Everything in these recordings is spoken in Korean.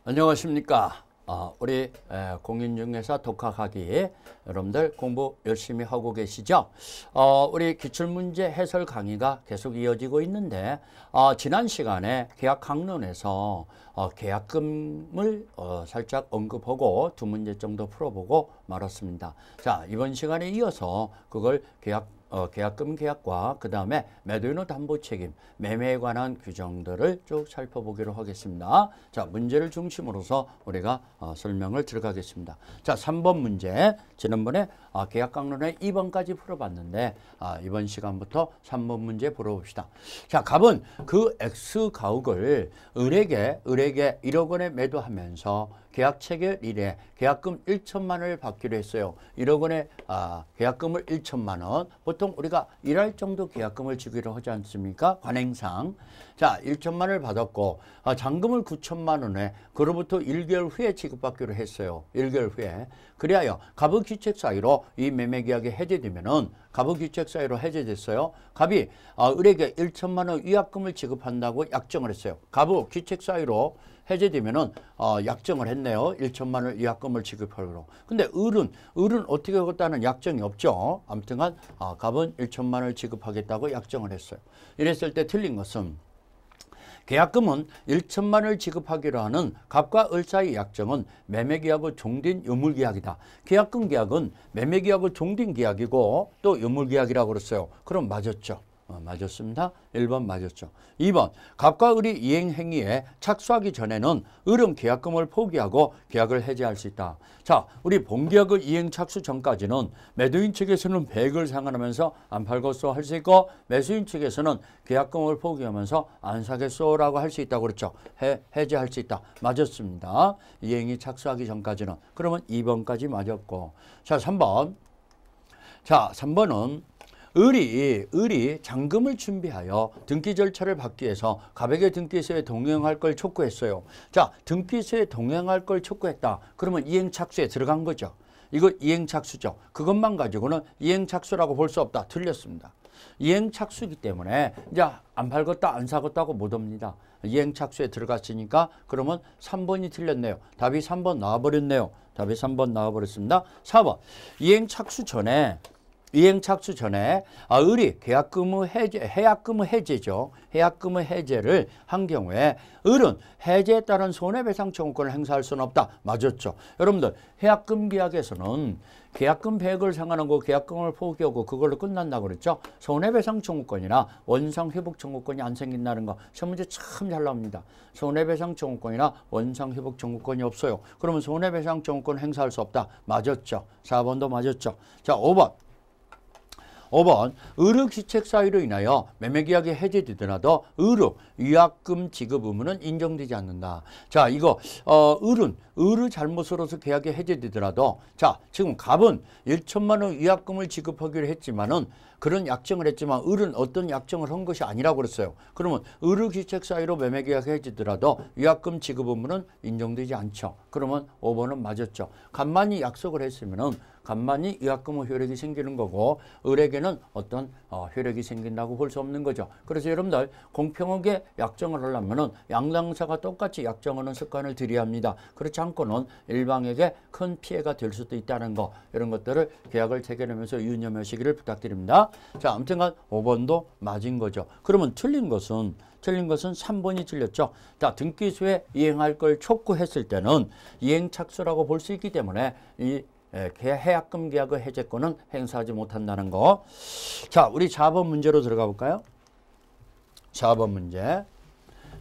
안녕하십니까. 우리 공인중개사 독학하기 여러분들 공부 열심히 하고 계시죠? 우리 기출문제 해설 강의가 계속 이어지고 있는데 지난 시간에 계약 강론에서 계약금을 살짝 언급하고 두 문제 정도 풀어보고 말았습니다. 자, 이번 시간에 이어서 그걸 계약금 계약과 그 다음에 매도인의 담보 책임, 매매에 관한 규정들을 쭉 살펴보기로 하겠습니다. 자, 문제를 중심으로서 우리가 설명을 들어가겠습니다. 자, 3번 문제. 지난번에 계약 강론에 2번까지 풀어봤는데 이번 시간부터 3번 문제 풀어봅시다. 자, 갑은 그 X 가옥을 을에게 1억 원에 매도하면서 계약 체결 일에 계약금 1천만 원을 받기로 했어요. 1억 원의 계약금을 1천만 원. 보통 우리가 일할 정도 계약금을 주기로 하지 않습니까? 관행상. 자, 1천만 원을 받았고 잔금을 9천만 원에 그로부터 1개월 후에 지급받기로 했어요. 1개월 후에. 그리하여 갑의 귀책 사유로 이 매매 계약이 해제되면은 갑의 귀책 사유로 해제됐어요. 갑이 을에게 1천만 원 위약금을 지급한다고 약정을 했어요. 갑의 귀책 사유로 해제되면은 약정을 했네요. 1천만 원 위약금을 지급하기로. 근데 을은 어떻게 하겠다는 약정이 없죠. 아무튼간 갑은 1천만 원을 지급하겠다고 약정을 했어요. 이랬을 때 틀린 것은 계약금은 1천만 원을 지급하기로 하는 갑과 을 사이 약정은 매매계약의 종된 유물계약이다. 계약금 계약은 매매계약의 종된 계약이고 또 유물계약이라고 그랬어요. 그럼 맞았죠. 맞았습니다. 1번 맞았죠. 2번 갑과 을이 이행행위에 착수하기 전에는 을은 계약금을 포기하고 계약을 해지할 수 있다. 자, 우리 본계약의 이행 착수 전까지는 매도인 측에서는 100을 상환하면서 안 팔겠소 할 수 있고 매수인 측에서는 계약금을 포기하면서 안 사겠소 라고 할 수 있다고 그랬죠. 해지할 수 있다. 맞았습니다. 이행이 착수하기 전까지는. 그러면 2번까지 맞았고. 자, 3번. 자, 3번은 을이 잔금을 준비하여 등기 절차를 받기 위해서 갑에게 등기소에 동행할 걸 촉구했어요. 자, 등기소에 동행할 걸 촉구했다. 그러면 이행착수에 들어간 거죠. 이거 이행착수죠. 그것만 가지고는 이행착수라고 볼 수 없다. 틀렸습니다. 이행착수이기 때문에 이제 안 팔겠다 안 사겠다고 못 옵니다. 이행착수에 들어갔으니까 그러면 3번이 틀렸네요. 답이 3번 나와버렸네요. 답이 3번 나와버렸습니다. 4번 이행착수 전에 을이 계약금의 해제죠. 해약금의 해제를 한 경우에 을은 해제에 따른 손해배상 청구권을 행사할 수는 없다. 맞았죠. 여러분들 해약금 계약에서는 계약금 100을 상환하고 계약금을 포기하고 그걸로 끝난다고 그랬죠. 손해배상 청구권이나 원상회복 청구권이 안 생긴다는 거 시험 문제 참 잘 나옵니다. 손해배상 청구권이나 원상회복 청구권이 없어요. 그러면 손해배상 청구권 행사할 수 없다. 맞았죠. 4번도 맞았죠. 자, 5번 을의 귀책 사유로 인하여 매매계약이 해제되더라도 을의 위약금 지급 의무는 인정되지 않는다. 자, 이거 을의 잘못으로서 계약이 해제되더라도 자, 지금 갑은 1천만 원 위약금을 지급하기로 했지만은 그런 약정을 했지만 을은 어떤 약정을 한 것이 아니라고 그랬어요. 그러면 을의 귀책 사유로 매매계약이 해제되더라도 위약금 지급 의무는 인정되지 않죠. 그러면 5번은 맞았죠. 갑만이 약속을 했으면은 간만이 위약금의 효력이 생기는 거고 을에게는 어떤 효력이 생긴다고 볼 수 없는 거죠. 그래서 여러분들 공평하게 약정을 하려면은 양당사가 똑같이 약정하는 습관을 들여야 합니다. 그렇지 않고는 일방에게 큰 피해가 될 수도 있다는 거 이런 것들을 계약을 체결하면서 유념하시기를 부탁드립니다. 자, 아무튼간 5번도 맞은 거죠. 그러면 틀린 것은 3번이 틀렸죠. 자, 등기소에 이행할 걸 촉구했을 때는 이행착수라고 볼 수 있기 때문에 이 해약금 계약의 해제권은 행사하지 못한다는 거. 자, 우리 4번 문제로 들어가 볼까요? 4번 문제.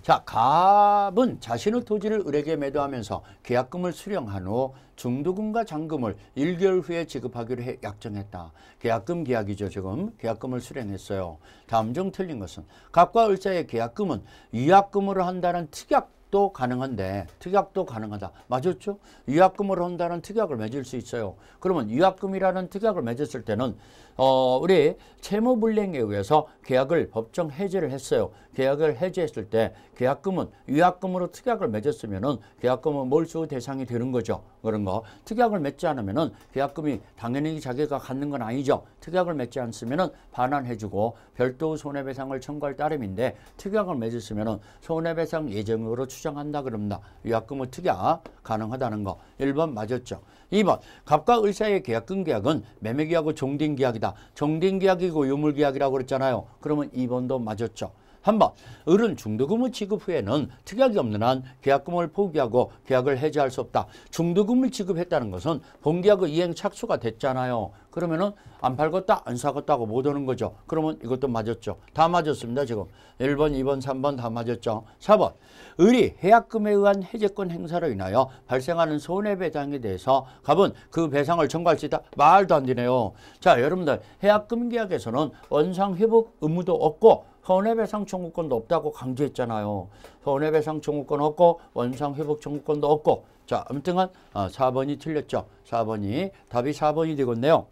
자, 갑은 자신의 토지를 을에게 매도하면서 계약금을 수령한 후 중도금과 잔금을 1개월 후에 지급하기로 약정했다. 계약금 계약이죠. 지금 계약금을 수령했어요. 다음 중 틀린 것은 갑과 을 사이의 계약금은 위약금으로 한다는 특약도 가능하다. 맞았죠? 위약금으로 한다는 특약을 맺을 수 있어요. 그러면 위약금이라는 특약을 맺었을 때는 우리 채무불이행에 의해서 계약을 법정 해지를 했어요. 계약을 해지했을 때 계약금은 위약금으로 특약을 맺었으면은 계약금은 몰수 대상이 되는 거죠. 그런 거. 특약을 맺지 않으면은 계약금이 당연히 자기가 갖는 건 아니죠. 특약을 맺지 않으면은 반환해주고 별도 손해배상을 청구할 따름인데 특약을 맺었으면은 손해배상 예정으로 추정한다 그럽니다. 위약금은 특약 가능하다는 거. 1번 맞았죠. 2번 갑과 을 사이의 계약금 계약은 매매계약하고 종등계약이다. 종등계약이고 유물계약이라고 그랬잖아요. 그러면 2번도 맞았죠. 한번 을은 중도금을 지급 후에는 특약이 없는 한 계약금을 포기하고 계약을 해지할 수 없다. 중도금을 지급했다는 것은 본계약의 이행 착수가 됐잖아요. 그러면은 안 팔겠다 안 사겠다고 못 오는 거죠. 그러면 이것도 맞았죠. 다 맞았습니다. 지금 1번 2번 3번 다 맞았죠. 4번 을이 해약금에 의한 해제권 행사로 인하여 발생하는 손해배상에 대해서 갑은 그 배상을 청구할 수 있다. 말도 안 되네요. 자, 여러분들 해약금 계약에서는 원상회복 의무도 없고 손해배상 청구권도 없다고 강조했잖아요. 손해배상 청구권 없고 원상회복 청구권도 없고. 자, 아무튼 4번이 틀렸죠. 4번이 답이 4번이 되겠네요.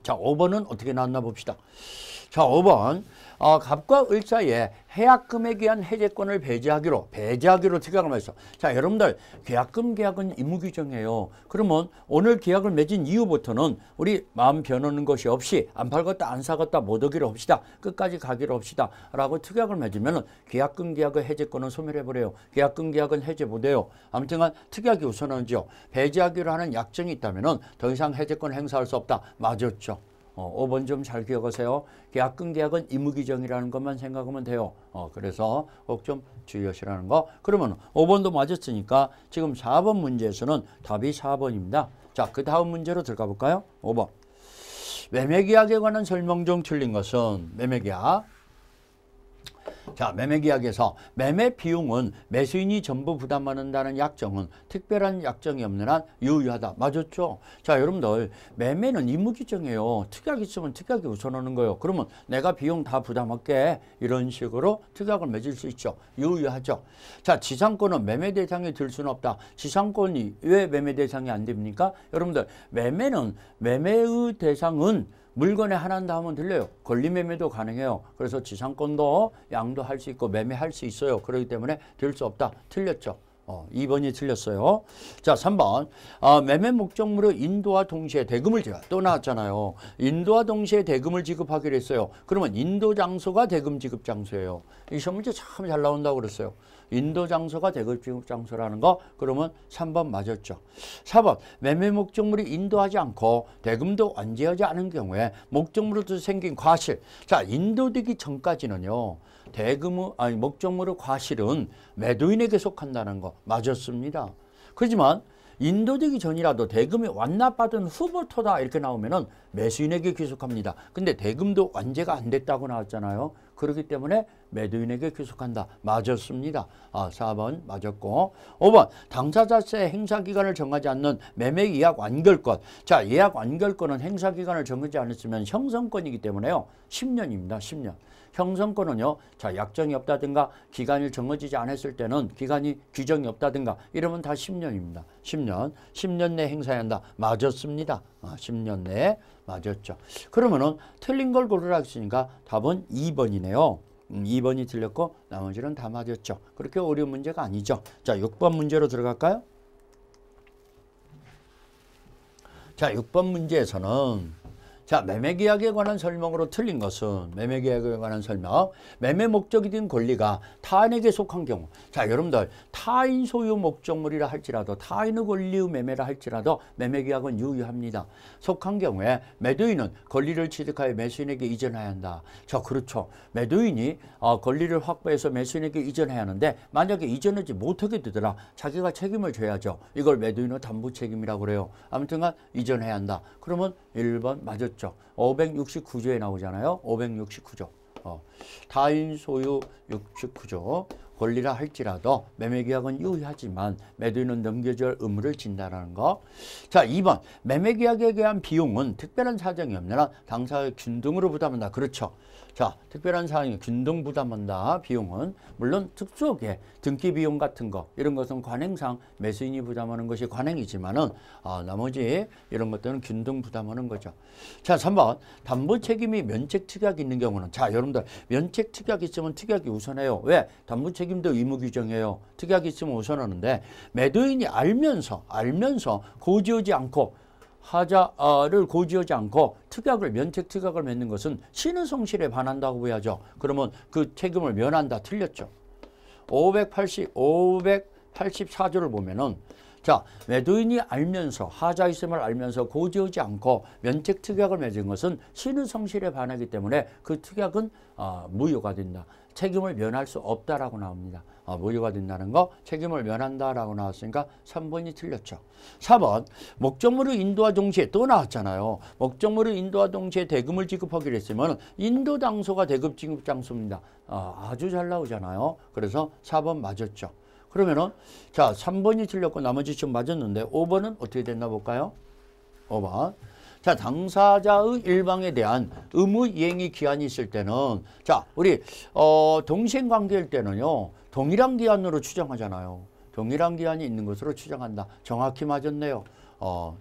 자, 5번은 어떻게 나왔나 봅시다. 자, 5번 갑과 을 사이에 해약금에 의한 해제권을 배제하기로 특약을 맺었어. 자, 여러분들 계약금 계약은 임무규정이에요. 그러면 오늘 계약을 맺은 이후부터는 우리 마음 변하는 것이 없이 안 팔겠다 안 사겠다 못 오기로 합시다. 끝까지 가기로 합시다 라고 특약을 맺으면 계약금 계약의 해제권은 소멸해버려요. 계약금 계약은 해제 못해요. 아무튼 특약이 우선하죠. 배제하기로 하는 약정이 있다면 더 이상 해제권 행사할 수 없다. 맞았죠. 5번 좀 잘 기억하세요. 계약금 계약은 임무규정이라는 것만 생각하면 돼요. 그래서 꼭 좀 주의하시라는 거. 그러면 5번도 맞았으니까 지금 4번 문제에서는 답이 4번입니다. 자, 그 다음 문제로 들어가 볼까요? 5번. 매매계약에 관한 설명 중 틀린 것은 매매계약. 자, 매매계약에서 매매 비용은 매수인이 전부 부담한다는 약정은 특별한 약정이 없는 한 유효하다. 맞았죠? 자, 여러분들 매매는 임무규정이에요. 특약이 있으면 특약이 우선하는 거예요. 그러면 내가 비용 다 부담할게. 이런 식으로 특약을 맺을 수 있죠. 유효하죠. 자, 지상권은 매매 대상이 될 수는 없다. 지상권이 왜 매매 대상이 안 됩니까? 여러분들 매매는 매매의 대상은 물건에 하나한다 하면 들려요. 권리매매도 가능해요. 그래서 지상권도 양도할 수 있고 매매할 수 있어요. 그렇기 때문에 될 수 없다. 틀렸죠. 2번이 틀렸어요. 자, 3번. 매매 목적물의 인도와 동시에 대금을 지급. 또 나왔잖아요. 인도와 동시에 대금을 지급하기로 했어요. 그러면 인도 장소가 대금 지급 장소예요. 이 시험 문제 참 잘 나온다고 그랬어요. 인도 장소가 대금 지급 장소라는 거. 그러면 3번 맞았죠. 4번. 매매 목적물이 인도하지 않고 대금도 완제하지 않은 경우에 목적물로부터 생긴 과실. 자, 인도되기 전까지는요. 목적물의 과실은 매도인에게 속한다는 거 맞았습니다. 그렇지만 인도되기 전이라도 대금이 완납받은 후부터다 이렇게 나오면은 매수인에게 귀속합니다. 근데 대금도 완제가 안 됐다고 나왔잖아요. 그렇기 때문에 매도인에게 귀속한다. 맞았습니다. 4번 맞았고 5번 당사자세 행사기간을 정하지 않는 매매 예약 완결권. 자, 예약 완결권은 행사기간을 정하지 않았으면 형성권이기 때문에요. 10년입니다. 10년. 형성권은요. 자, 약정이 없다든가 기간이 정해지지 않았을 때는 기간이 규정이 없다든가 이러면 다 10년입니다. 10년. 10년 내에 행사해야 한다. 맞았습니다. 10년 내에 맞았죠. 그러면은 틀린 걸 고르라 했으니까 답은 2번이네요. 2번이 틀렸고 나머지는 다 맞았죠. 그렇게 어려운 문제가 아니죠. 자, 6번 문제로 들어갈까요? 자, 6번 문제에서는 자, 매매계약에 관한 설명으로 틀린 것은 매매계약에 관한 설명. 매매 목적이 된 권리가 타인에게 속한 경우. 자, 여러분들 타인 소유 목적물이라 할지라도 타인의 권리의 매매라 할지라도 매매계약은 유효합니다. 속한 경우에 매도인은 권리를 취득하여 매수인에게 이전해야 한다. 자, 그렇죠. 매도인이 권리를 확보해서 매수인에게 이전해야 하는데 만약에 이전하지 못하게 되더라. 자기가 책임을 져야죠. 이걸 매도인의 담보 책임이라고 그래요. 아무튼 이전해야 한다. 그러면 1번 맞았죠. 569조에 나오잖아요. 569조. 타인 소유 69조. 권리라 할지라도 매매계약은 유의하지만 매도인은 넘겨줄 의무를 진다는 거. 자, 2번 매매계약에 대한 비용은 특별한 사정이 없는 한 당사의 균등으로 부담한다. 그렇죠. 자, 특별한 사항이 균등 부담한다. 비용은 물론 특수하게 등기 비용 같은 거 이런 것은 관행상 매수인이 부담하는 것이 관행이지만은 나머지 이런 것들은 균등 부담하는 거죠. 자, 3번 담보 책임이 면책 특약이 있는 경우는 자, 여러분들 면책 특약이 있으면 특약이 우선해요. 왜? 담보 책임도 의무 규정이에요. 특약이 있으면 우선하는데 매도인이 알면서 고지하지 않고 하자를 고지하지 않고 특약을 면책 특약을 맺는 것은 신의성실에 반한다고 봐야죠. 그러면 그 책임을 면한다. 틀렸죠. 584조를 보면은 자, 매도인이 알면서 하자 있음을 알면서 고지하지 않고 면책 특약을 맺은 것은 신의성실에 반하기 때문에 그 특약은 무효가 된다. 책임을 면할 수 없다라고 나옵니다. 무효가 된다는 거, 책임을 면한다라고 나왔으니까 3번이 틀렸죠. 4번 목적물의 인도와 동시에 또 나왔잖아요. 목적물의 인도와 동시에 대금을 지급하기로 했으면 인도 장소가 대금 지급 장소입니다. 아주 잘 나오잖아요. 그래서 4번 맞았죠. 그러면은 자, 3번이 틀렸고 나머지 좀 맞았는데 5번은 어떻게 됐나 볼까요? 5번. 자, 당사자의 일방에 대한 의무 이행이 기한이 있을 때는 자, 우리 동시행 관계일 때는요. 동일한 기한으로 추정하잖아요. 동일한 기한이 있는 것으로 추정한다. 정확히 맞았네요.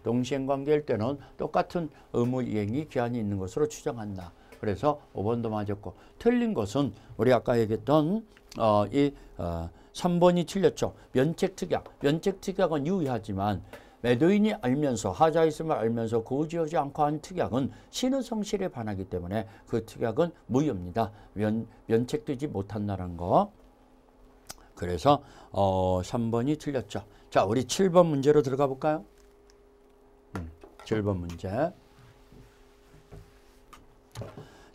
동시행 관계일 때는 똑같은 의무 이행이 기한이 있는 것으로 추정한다. 그래서 5번도 맞았고 틀린 것은 우리 아까 얘기했던 3번이 틀렸죠. 면책 특약. 면책 특약은 유의하지만 매도인이 알면서 하자 있음을 알면서 고지하지 않고 한 특약은 신의성실에 반하기 때문에 그 특약은 무효입니다. 면책되지 못한다는 거. 그래서 3번이 틀렸죠. 자, 우리 7번 문제로 들어가 볼까요? 7번 문제.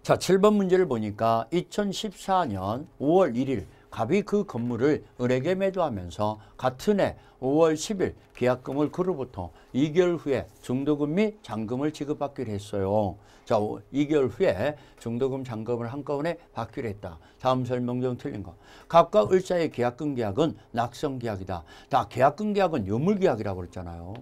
자, 7번 문제를 보니까 2014년 5월 1일 갑이 그 건물을 을에게 매도하면서 같은 해 5월 10일 계약금을 그로부터 2개월 후에 중도금 및 잔금을 지급받기로 했어요. 자, 2개월 후에 중도금, 잔금을 한꺼번에 받기로 했다. 다음 설명 중 틀린 거. 갑과 을 사이의 계약금 계약은 낙성 계약이다. 다 계약금 계약은 유물 계약이라고 그랬잖아요.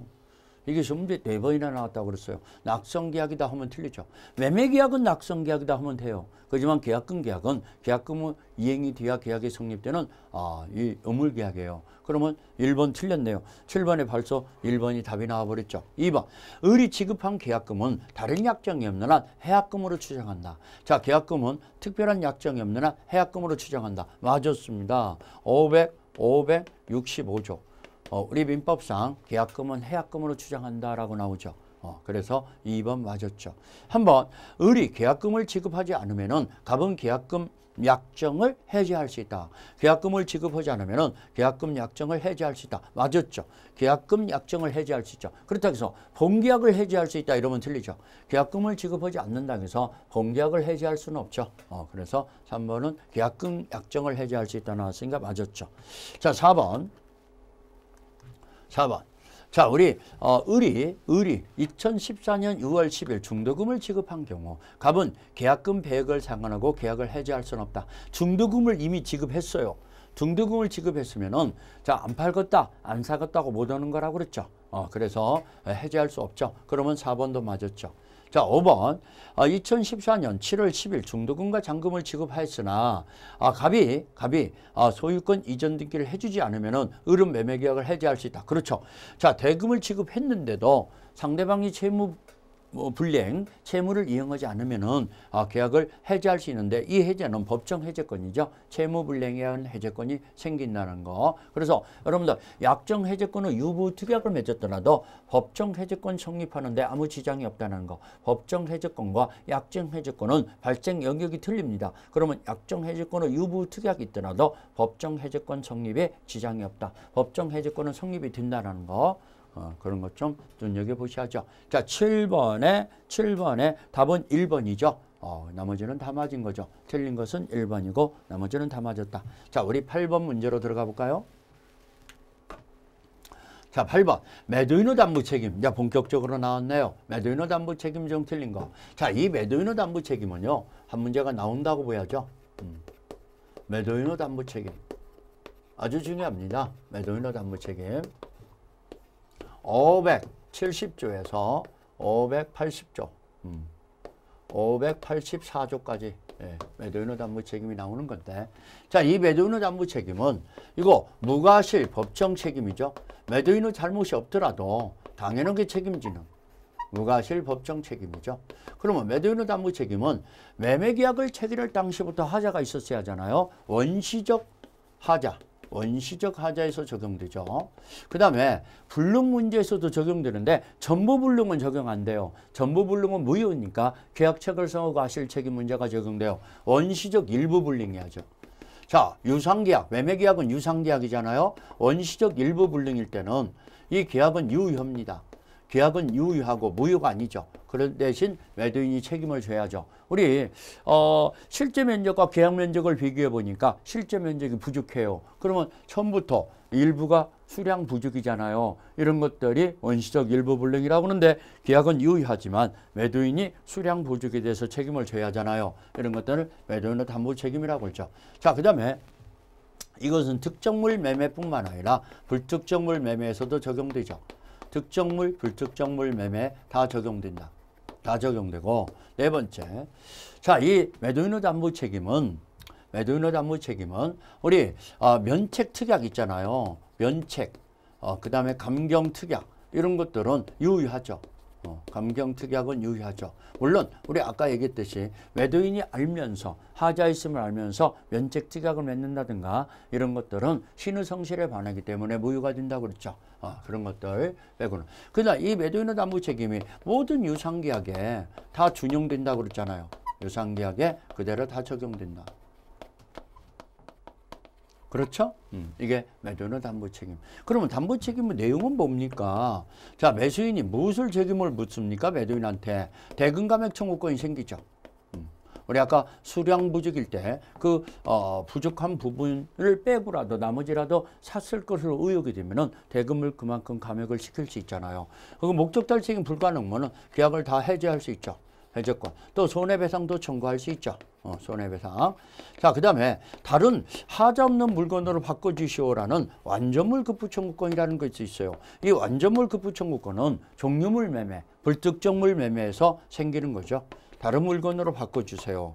이게 문제 4번이나 나왔다고 그랬어요. 낙성 계약이다 하면 틀리죠. 매매 계약은 낙성 계약이다 하면 돼요. 그렇지만 계약금 계약은 계약금 이행이 돼야 계약이 성립되는 이 의물 계약이에요. 그러면 1번 틀렸네요. 7번에 벌써 1번이 답이 나와버렸죠. 2번 을이 지급한 계약금은 다른 약정이 없는 한 해약금으로 추정한다. 자, 계약금은 특별한 약정이 없는 한 해약금으로 추정한다. 맞았습니다. 565조. 우리 민법상 계약금은 해약금으로 추정한다라고 나오죠. 그래서 2번 맞았죠. 한번 을이 계약금을 지급하지 않으면은 갑은 계약금 약정을 해지할 수 있다. 계약금을 지급하지 않으면은 계약금 약정을 해지할 수 있다. 맞았죠. 계약금 약정을 해지할 수 있죠. 그렇다고 해서 본계약을 해지할 수 있다 이러면 틀리죠. 계약금을 지급하지 않는다고 해서 본계약을 해지할 수는 없죠. 그래서 3번은 계약금 약정을 해지할 수 있다 나왔으니까 맞았죠. 자, 4번. 자, 우리 을이 2014년 6월 10일 중도금을 지급한 경우 갑은 계약금 배액을 상환하고 계약을 해지할 수는 없다. 중도금을 이미 지급했어요. 중도금을 지급했으면은 자, 안 팔겠다, 안 사겠다고 못 하는 거라고 그랬죠. 그래서 해지할 수 없죠. 그러면 4번도 맞았죠. 자, 5번 2014년 7월 10일 중도금과 잔금을 지급하였으나 갑이 소유권 이전 등기를 해주지 않으면은 을은 매매 계약을 해지할 수 있다. 그렇죠. 자, 대금을 지급했는데도 상대방이 채무 불이행, 채무를 이행하지 않으면은 계약을 해지할 수 있는데 이 해제는 법정 해제권이죠. 채무 불이행에 의한 해제권이 생긴다는 거. 그래서 여러분들 약정 해제권은 유부 특약을 맺었더라도 법정 해제권 성립하는데 아무 지장이 없다는 거. 법정 해제권과 약정 해제권은 발생 영역이 틀립니다. 그러면 약정 해제권은 유부 특약이 있더라도 법정 해제권 성립에 지장이 없다. 법정 해제권은 성립이 된다는 거. 그런 것 좀 눈여겨보셔야죠. 자, 7번에 답은 1번이죠. 나머지는 다 맞은 거죠. 틀린 것은 1번이고 나머지는 다 맞았다. 자, 우리 8번 문제로 들어가 볼까요? 자, 8번 매도인의 담보 책임. 자, 본격적으로 나왔네요. 매도인의 담보 책임 중 틀린 거. 자, 이 매도인의 담보 책임은요, 한 문제가 나온다고 봐야죠. 매도인의 담보 책임. 아주 중요합니다. 매도인의 담보 책임. 570조에서 580조, 584조까지 매도인의 담보 책임이 나오는 건데, 자, 이 매도인의 담보 책임은 이거 무과실 법정 책임이죠. 매도인의 잘못이 없더라도 당연하게 책임지는 무과실 법정 책임이죠. 그러면 매도인의 담보 책임은 매매계약을 체결할 당시부터 하자가 있었어야 하잖아요. 원시적 하자. 원시적 하자에서 적용되죠. 그 다음에 불능 문제에서도 적용되는데 전부불능은 적용 안 돼요. 전부불능은 무효니까 계약 체결성하고 과실 책임 문제가 적용돼요. 원시적 일부 불능이야죠. 자, 유상계약, 매매계약은 유상계약이잖아요. 원시적 일부 불능일 때는 이 계약은 유효입니다. 계약은 유효하고 무효가 아니죠. 그런 대신 매도인이 책임을 져야죠. 우리 실제 면적과 계약 면적을 비교해 보니까 실제 면적이 부족해요. 그러면 처음부터 일부가 수량 부족이잖아요. 이런 것들이 원시적 일부 불능이라고 하는데 계약은 유효하지만 매도인이 수량 부족에 대해서 책임을 져야 하잖아요. 이런 것들을 매도인의 담보 책임이라고 하죠. 자, 그 다음에 이것은 특정물 매매뿐만 아니라 불특정물 매매에서도 적용되죠. 특정물, 불특정물 매매 다 적용된다. 다 적용되고, 네 번째. 자, 이 매도인의 담보 책임은 우리 면책 특약 있잖아요. 면책, 그 다음에 감경 특약 이런 것들은 유효하죠. 감경 특약은 유효하죠. 물론 우리 아까 얘기했듯이 매도인이 알면서 하자 있음을 알면서 면책 특약을 맺는다든가 이런 것들은 신의 성실에 반하기 때문에 무효가 된다고 그랬죠. 그런 것들 빼고는. 그러나 이 매도인의 담보 책임이 모든 유상계약에 다 준용된다고 그랬잖아요. 유상계약에 그대로 다 적용된다. 그렇죠? 이게 매도인의 담보 책임. 그러면 담보 책임의 내용은 뭡니까? 자, 매수인이 무엇을 책임을 묻습니까? 매도인한테 대금 감액 청구권이 생기죠. 우리 아까 수량 부족일 때 그 부족한 부분을 빼고라도 나머지라도 샀을 것으로 의혹이 되면은 대금을 그만큼 감액을 시킬 수 있잖아요. 그 목적 달성이 불가능하면은 계약을 다 해지할 수 있죠. 해제권. 또 손해배상도 청구할 수 있죠. 손해배상. 자, 그 다음에 다른 하자 없는 물건으로 바꿔주시오라는 완전물 급부 청구권이라는 것이 있어요. 이 완전물 급부 청구권은 종류물 매매, 불특정물 매매에서 생기는 거죠. 다른 물건으로 바꿔주세요.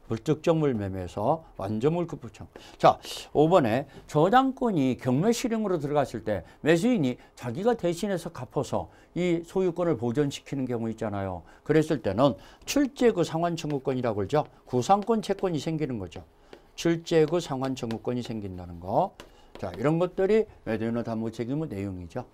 불특정물 매매에서 완전물 급부 청구. 자, 5번에 저당권이 경매 실행으로 들어갔을 때 매수인이 자기가 대신해서 갚아서 이 소유권을 보존시키는 경우 있잖아요. 그랬을 때는 출재구 상환 청구권이라고 그러죠. 구상권 채권이 생기는 거죠. 출재구 상환 청구권이 생긴다는 거. 자, 이런 것들이 매도인의 담보 책임의 내용이죠.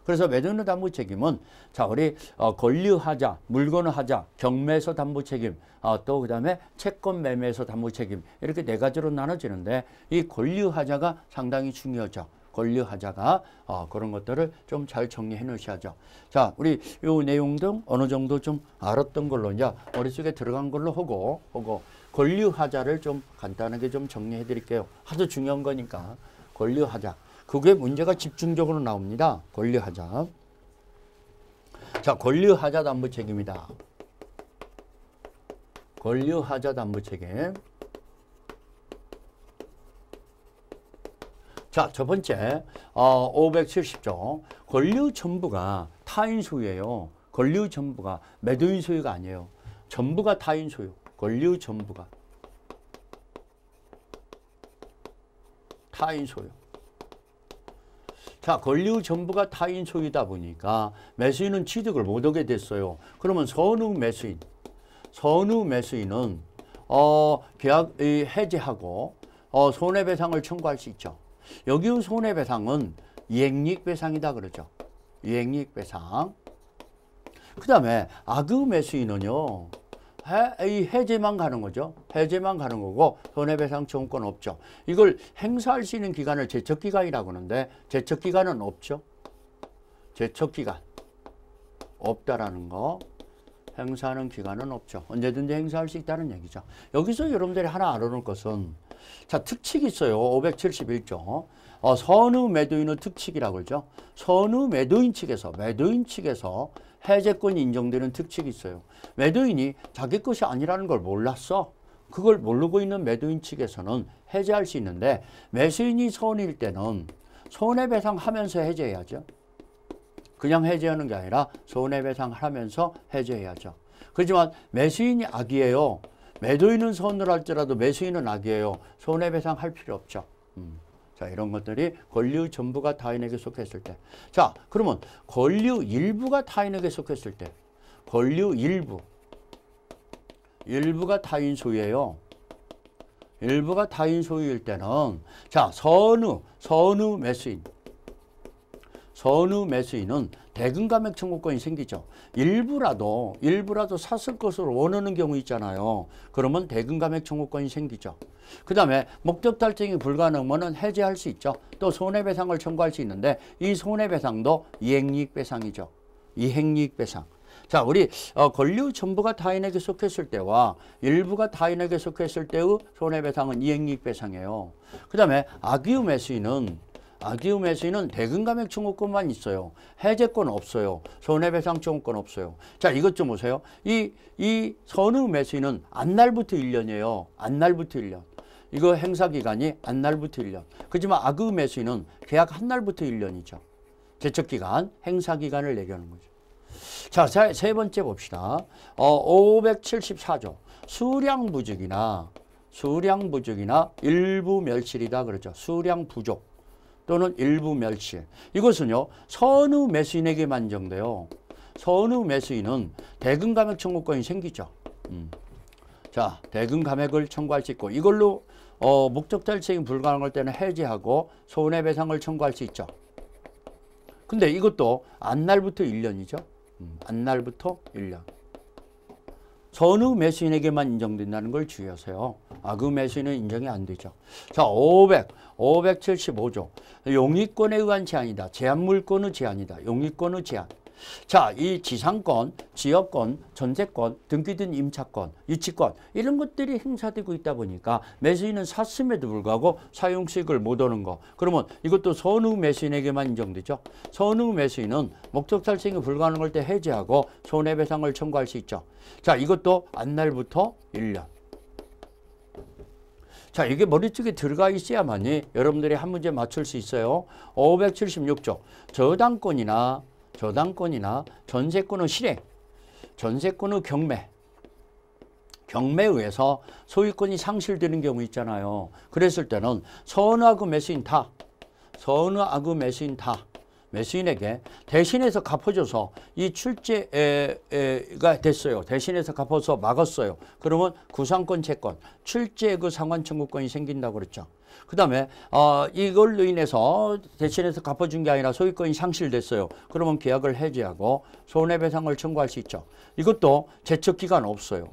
그래서 매도인의 담보 책임은 자, 우리 권리하자, 물건하자, 경매에서 담보 책임, 또 그다음에 채권 매매에서 담보 책임 이렇게 네 가지로 나눠지는데 이 권리하자가 상당히 중요하죠. 권리하자가 그런 것들을 좀 잘 정리해 놓으셔야죠. 자, 우리 요 내용 등 어느 정도 좀 알았던 걸로 이제 머릿속에 들어간 걸로 하고 권리하자를 좀 간단하게 좀 정리해 드릴게요. 아주 중요한 거니까 권리하자. 그게 문제가 집중적으로 나옵니다. 권리하자. 자, 권리하자 담보 책임이다. 권리하자 담보 책임. 자, 첫 번째 570조. 권리 전부가 타인 소유예요. 권리 전부가 매도인 소유가 아니에요. 전부가 타인 소유. 권리 전부가 타인 소유. 자, 권리 전부가 타인 소유다 보니까 매수인은 취득을 못하게 됐어요. 그러면 선후 매수인은 계약 해지하고 손해배상을 청구할 수 있죠. 여기 손해배상은 이행이익배상이다 그러죠. 이행이익배상. 그 다음에 악의 매수인은요. 해제만 가는 거죠. 해제만 가는 거고 손해배상 청구권 없죠. 이걸 행사할 수 있는 기간을 제척기간이라고 하는데 제척기간은 없죠. 제척기간 없다라는 거. 행사하는 기간은 없죠. 언제든지 행사할 수 있다는 얘기죠. 여기서 여러분들이 하나 알아놓을 것은 자, 특칙이 있어요. 571조. 선후 매도인의 특칙이라고 그러죠. 선후 매도인 측에서 해제권이 인정되는 특칙이 있어요. 매도인이 자기 것이 아니라는 걸 몰랐어. 그걸 모르고 있는 매도인 측에서는 해제할 수 있는데 매수인이 손해일 때는 손해배상하면서 해제해야죠. 그냥 해제하는 게 아니라 손해배상하면서 해제해야죠. 그렇지만 매수인이 악이에요. 매도인은 손을 할지라도 매수인은 악이에요. 손해배상할 필요 없죠. 자, 이런 것들이 권리의 전부가 타인에게 속했을 때. 자, 그러면 권리의 일부가 타인에게 속했을 때. 권리의 일부가 타인 소유예요. 일부가 타인 소유일 때는 자, 선의 매수인은 대금 감액 청구권이 생기죠. 일부라도 샀을 것으로 원하는 경우 있잖아요. 그러면 대금 감액 청구권이 생기죠. 그 다음에 목적 달성이 불가능하면 해제할 수 있죠. 또 손해배상을 청구할 수 있는데 이 손해배상도 이행이익배상이죠. 이행이익배상. 자, 우리 권리의 전부가 타인에게 속했을 때와 일부가 타인에게 속했을 때의 손해배상은 이행이익배상이에요. 그 다음에 악의의 매수인은 대금감액 청구권만 있어요. 해제권 없어요. 손해배상 청구권 없어요. 자, 이것 좀 보세요. 이 선의 매수인은 안날부터 1년이에요. 안날부터 1년. 이거 행사기간이 안날부터 1년. 그렇지만 악의 매수인은 계약 한날부터 1년이죠. 제척기간, 행사기간을 얘기하는 거죠. 자, 세 번째 봅시다. 574조. 수량부족이나 일부 멸실이다 그러죠. 수량부족 또는 일부 멸실. 이것은요, 선의 매수인에게만 인정돼요. 선의 매수인은 대금 감액 청구권이 생기죠. 자, 대금 감액을 청구할 수 있고 이걸로 목적 달성이 불가능할 때는 해지하고 손해배상을 청구할 수 있죠. 근데 이것도 안날부터 1년이죠. 안날부터 1년. 선의 매수인에게만 인정된다는 걸 주의하세요. 악의 매수인은 인정이 안 되죠. 자, 575조. 용익권에 의한 제한이다. 제한물권의 제한이다. 용익권의 제한. 자, 이 지상권, 지역권, 전세권, 등기든 임차권, 유치권 이런 것들이 행사되고 있다 보니까 매수인은 샀음에도 불구하고 사용수익을 못 얻는 거. 그러면 이것도 선의 매수인에게만 인정되죠. 선의 매수인은 목적 달성이 불가능할 때 해지하고 손해배상을 청구할 수 있죠. 자, 이것도 안날부터 1년. 자, 이게 머릿속에 들어가 있어야만이 여러분들이 한 문제 맞출 수 있어요. 576조. 저당권이나 전세권의 실행, 전세권의 경매에 의해서 소유권이 상실되는 경우 있잖아요. 그랬을 때는 선의악의 매수인 다 매수인에게 대신해서 갚아줘서 이 출제가 됐어요. 대신해서 갚아서 막았어요. 그러면 구상권 채권, 출제 그 상환 청구권이 생긴다고 그랬죠. 그 다음에 이걸로 인해서 대신해서 갚아준 게 아니라 소유권이 상실됐어요. 그러면 계약을 해지하고 손해배상을 청구할 수 있죠. 이것도 제척기간 없어요.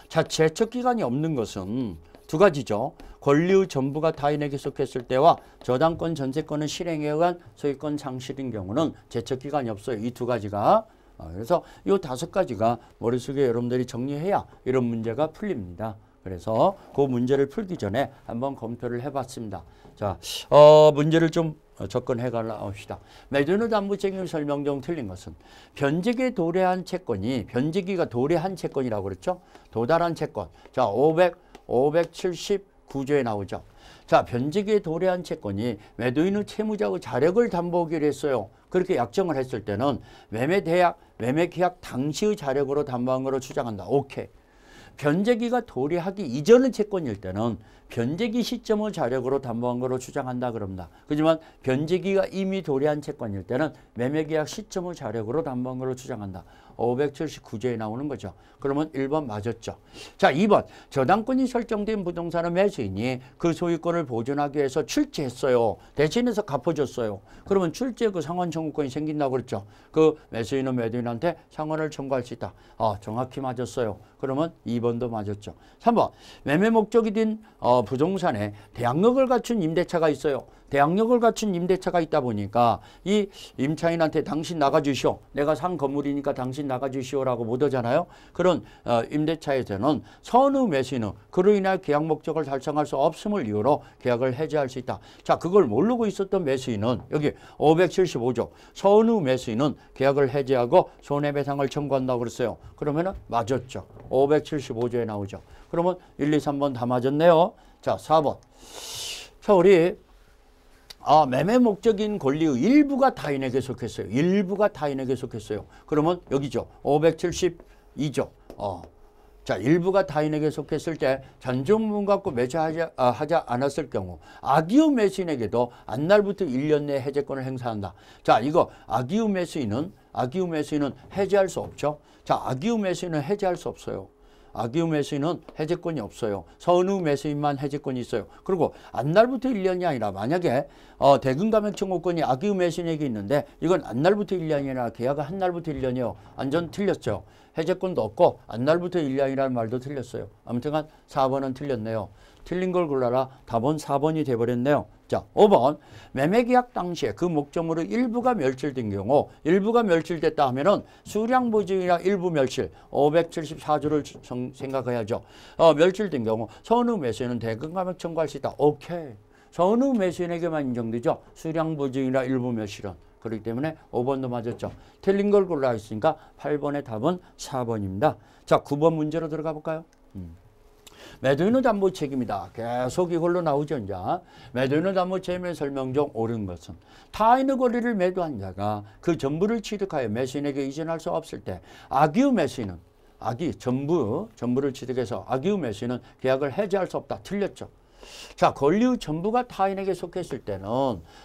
자, 제척기간이 없는 것은 두 가지죠. 권리의 전부가 타인에게 속했을 때와 저당권, 전세권은 실행에 의한 소유권 상실인 경우는 제척기간이 없어요. 이 두 가지가. 그래서 이 5가지가 머릿속에 여러분들이 정리해야 이런 문제가 풀립니다. 그래서 그 문제를 풀기 전에 한번 검토를 해봤습니다. 자, 문제를 좀 접근해 가봅시다. 매도인의 담보 책임 설명 중 틀린 것은 변제기에 도래한 채권이 변제기가 도래한 채권이라고 그랬죠. 도달한 채권. 자, 579조에 나오죠. 자, 변제기에 도래한 채권이 매도인의 채무자의 자력을 담보하기로 했어요. 그렇게 약정을 했을 때는 매매 계약 당시의 자력으로 담보한 것으로 추정한다. 오케이. 변제기가 도래하기 이전의 채권일 때는 변제기 시점의 자력으로 담보한 것으로 추정한다 그럽니다. 하지만 변제기가 이미 도래한 채권일 때는 매매계약 시점의 자력으로 담보한 것으로 추정한다. 579조에 나오는 거죠. 그러면 1번 맞았죠. 자, 2번. 저당권이 설정된 부동산의 매수인이 그 소유권을 보존하기 위해서 출제했어요. 대신해서 갚아줬어요. 그러면 출제 그 상환 청구권이 생긴다고 그랬죠. 그 매수인은 매도인한테 상환을 청구할 수 있다. 정확히 맞았어요. 그러면 2번도 맞았죠. 3번. 매매 목적이 된 부동산에 대항력을 갖춘 임대차가 있어요. 대항력을 갖춘 임대차가 있다 보니까 이 임차인한테 당신 나가주시오. 내가 산 건물이니까 당신 나가주시오라고 못 하잖아요. 그런 임대차에서는 선의 매수인은 그로 인하여 계약 목적을 달성할 수 없음을 이유로 계약을 해지할 수 있다. 자, 그걸 모르고 있었던 매수인은 여기 575조 선의 매수인은 계약을 해지하고 손해배상을 청구한다고 그랬어요. 그러면은 맞았죠. 575조에 나오죠. 그러면 1, 2, 3번 다 맞았네요. 자, 4번. 자, 우리 매매 목적인 권리의 일부가 타인에게 속했어요. 일부가 타인에게 속했어요. 그러면 여기죠. 572조. 자, 일부가 타인에게 속했을 때 잔존문 갖고 매수하지 않았을 경우 악의의 매수인에게도 안날부터 1년 내에 해제권을 행사한다. 자, 이거 악의의 매수인은 해제할 수 없죠. 자, 악의의 매수인은 해제할 수 없어요. 악의의 매수인은 해제권이 없어요. 선의 매수인만 해제권이 있어요. 그리고 안날부터 1년이 아니라 만약에 대금감액 청구권이 악의의 매수인에게 있는데 이건 안날부터 1년이 아니라 계약은 한날부터 1년이요. 완전 틀렸죠. 해제권도 없고 안날부터 1년이라는 말도 틀렸어요. 아무튼간 4번은 틀렸네요. 틀린 걸 골라라. 답은 4번이 돼버렸네요. 자, 5번. 매매계약 당시에 그 목적물의 일부가 멸실된 경우 일부가 멸실됐다 하면은 수량보증이나 일부 멸실 574조를 생각해야죠. 멸실된 경우 선의 매수인은 대금감액 청구할 수 있다. 오케이. 선의 매수인에게만 인정되죠. 수량보증이나 일부 멸실은. 그렇기 때문에 5번도 맞았죠. 틀린 걸 골라 있으니까 8번의 답은 4번입니다. 자, 9번 문제로 들어가 볼까요? 매도인의 담보 책임이다. 계속 이걸로 나오죠. 이제. 매도인의 담보 책임의 설명 중 옳은 것은 타인의 권리를 매도한 자가 그 전부를 취득하여 매수인에게 이전할 수 없을 때 악의의 매수인은 전부를 취득해서 악의의 매수인은 계약을 해지할 수 없다. 틀렸죠. 자, 권리의 전부가 타인에게 속했을 때는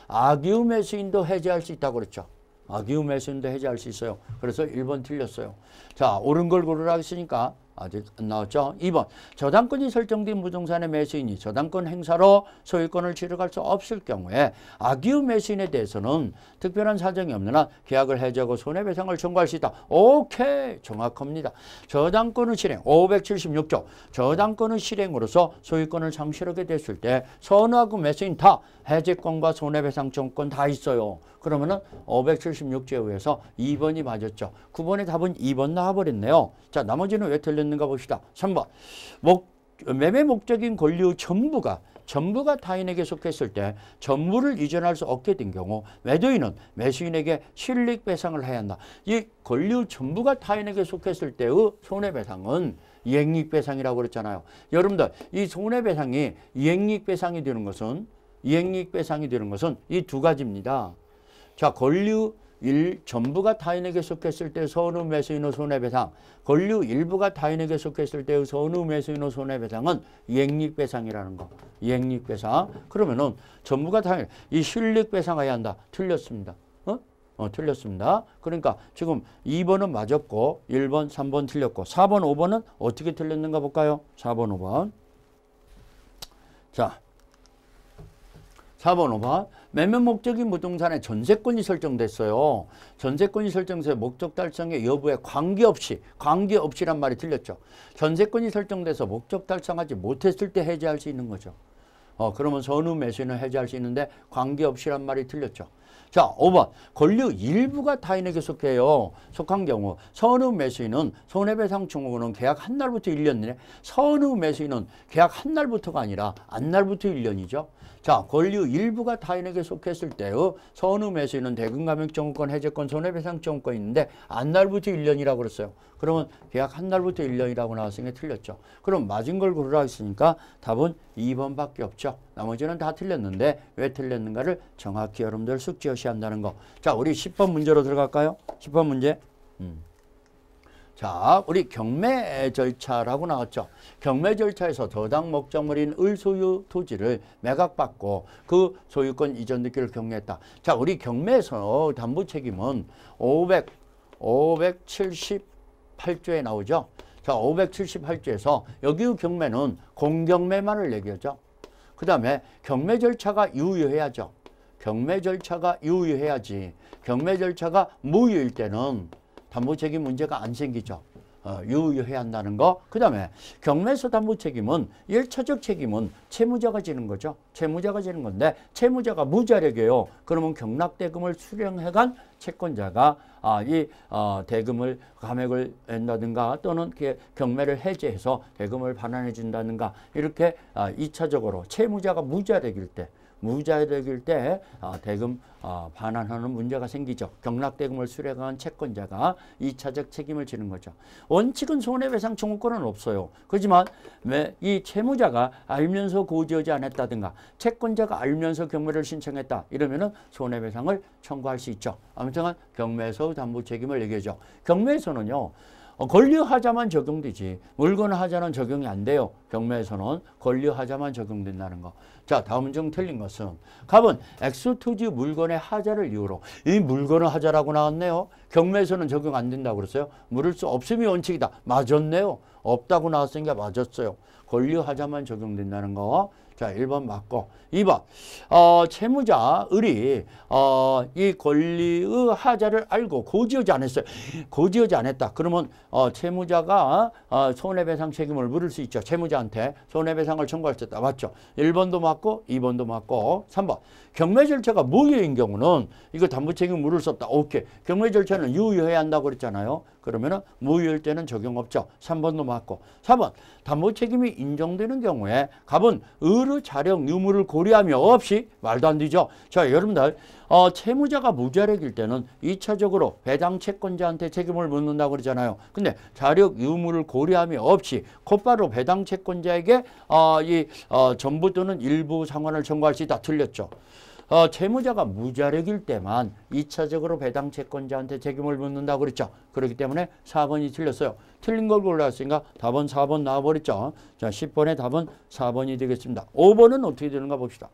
악의의 매수인도 해지할 수 있다고 그랬죠. 악의의 매수인도 해지할 수 있어요. 그래서 1번 틀렸어요. 자, 옳은 걸 고르라 했으니까 아직 안 나왔죠. 2번. 저당권이 설정된 부동산의 매수인이 저당권 행사로 소유권을 취득할 수 없을 경우에 악의의 매수인에 대해서는 특별한 사정이 없는 한 계약을 해지하고 손해배상을 청구할 수 있다. 오케이. 정확합니다. 저당권의 실행 576조. 저당권의 실행으로서 소유권을 상실하게 됐을 때 선호하고 매수인 다 해지권과 손해배상 청구권 다 있어요. 그러면은 576조에 의해서 2번이 맞았죠. 9번의 답은 2번 나와버렸네요. 자, 나머지는 왜 틀렸는가 봅시다. 3번. 매매 목적인 권리의 전부가 타인에게 속했을 때 전부를 이전할 수 없게 된 경우 매도인은 매수인에게 실익배상을 해야 한다. 이 권리의 전부가 타인에게 속했을 때의 손해배상은 이행이익배상이라고 그랬잖아요. 여러분들, 이 손해배상이 이행이익배상이 되는 것은 이 두 가지입니다. 자, 권리의 전부가 타인에게 속했을 때 선의 매수인의 손해배상, 권리의 일부가 타인에게 속했을 때의 선의 매수인의 손해배상은 이행이익배상이라는 거. 이행이익배상. 그러면은 전부가 타인, 이 실익배상해야 한다. 틀렸습니다. 틀렸습니다. 그러니까 지금 2번은 맞았고 1번, 3번 틀렸고 4번, 5번은 어떻게 틀렸는가 볼까요? 4번, 5번. 자, 4번, 5번. 매매 목적인 부동산에 전세권이 설정됐어요. 전세권이 설정돼서 목적 달성의 여부에 관계없이란 말이 틀렸죠. 전세권이 설정돼서 목적 달성하지 못했을 때 해지할 수 있는 거죠. 그러면 선의 매수인은 해지할 수 있는데 관계없이란 말이 틀렸죠. 자, 5번. 권리의 일부가 타인에게 속한 경우 선의 매수인은 손해배상 청구는 계약 한 날부터 1년 내에 선의 매수인은 계약 한 날부터가 아니라 안날부터 1년이죠. 자, 권리의 일부가 타인에게 속했을 때의 선의 매수인은 대금감액 청구권, 해제권, 손해배상 청구권이 있는데 안날부터 1년이라고 그랬어요. 그러면 계약 한 날부터 1년이라고 나왔으니까 틀렸죠. 그럼 맞은 걸 고르라 했으니까 답은 2번밖에 없죠. 나머지는 다 틀렸는데 왜 틀렸는가를 정확히 여러분들 숙지하셔야 한다는 거. 자, 우리 10번 문제로 들어갈까요? 10번 문제. 자, 우리 경매 절차라고 나왔죠. 경매 절차에서 저당 목적물인 을소유 토지를 매각받고 그 소유권 이전 등기를 경매했다. 자, 우리 경매에서 담보 책임은 578조에 나오죠. 자, 578조에서 여기 경매는 공경매만을 얘기하죠. 그 다음에 경매 절차가 유효해야죠. 경매 절차가 유효해야지. 경매 절차가 무효일 때는 담보 책임 문제가 안 생기죠. 유효해야 한다는 거. 그 다음에 경매에서 담보 책임은 1차적 책임은 채무자가 지는 거죠. 채무자가 지는 건데 채무자가 무자력이에요. 그러면 경락대금을 수령해간 채권자가 대금을 감액을 한다든가 또는 경매를 해제해서 대금을 반환해 준다든가 이렇게 2차적으로 채무자가 무자력일 때 대금 반환하는 문제가 생기죠. 경락대금을 수령한 채권자가 2차적 책임을 지는 거죠. 원칙은 손해배상 청구권은 없어요. 그렇지만 이 채무자가 알면서 고지하지 않았다든가 채권자가 알면서 경매를 신청했다 이러면은 손해배상을 청구할 수 있죠. 아무튼 경매에서 담보 책임을 얘기하죠. 경매에서는요. 권리하자만 적용되지 물건하자는 적용이 안 돼요. 경매에서는 권리하자만 적용된다는 거. 자, 다음 중 틀린 것은 갑은 X토지 물건의 하자를 이유로 이 물건의 하자라고 나왔네요. 경매에서는 적용 안 된다고 그랬어요. 물을 수 없음이 원칙이다. 맞았네요. 없다고 나왔으니까 맞았어요. 권리하자만 적용된다는 거. 자, 1번 맞고 2번 채무자 을이 이 권리의 하자를 알고 고지하지 않았어요. 고지하지 않았다. 그러면 채무자가 손해배상 책임을 물을 수 있죠. 채무자한테 손해배상을 청구할 수 있다. 맞죠? 1번도 맞고 2번도 맞고 3번 경매 절차가 무효인 경우는 이거 담보 책임 물을 수 없다. 오케이. 경매 절차는 유효해야 한다고 그랬잖아요. 그러면은 무효일 때는 적용 없죠. 3번도 맞고 4번 담보 책임이 인정되는 경우에 갑은 의무 자력 유무를 고려하며 없이 말도 안 되죠. 자, 여러분들 채무자가 무자력일 때는 2차적으로 배당 채권자한테 책임을 묻는다고 그러잖아요. 근데 자력 유무를 고려하며 없이 곧바로 배당 채권자에게 전부 또는 일부 상환을 청구할 수 있다. 틀렸죠. 채무자가 무자력일 때만 2차적으로 배당 채권자한테 책임을 묻는다고 그랬죠. 그렇기 때문에 4번이 틀렸어요. 틀린 걸 골랐으니까 답은 4번 나와버렸죠. 자, 10번의 답은 4번이 되겠습니다. 5번은 어떻게 되는가 봅시다.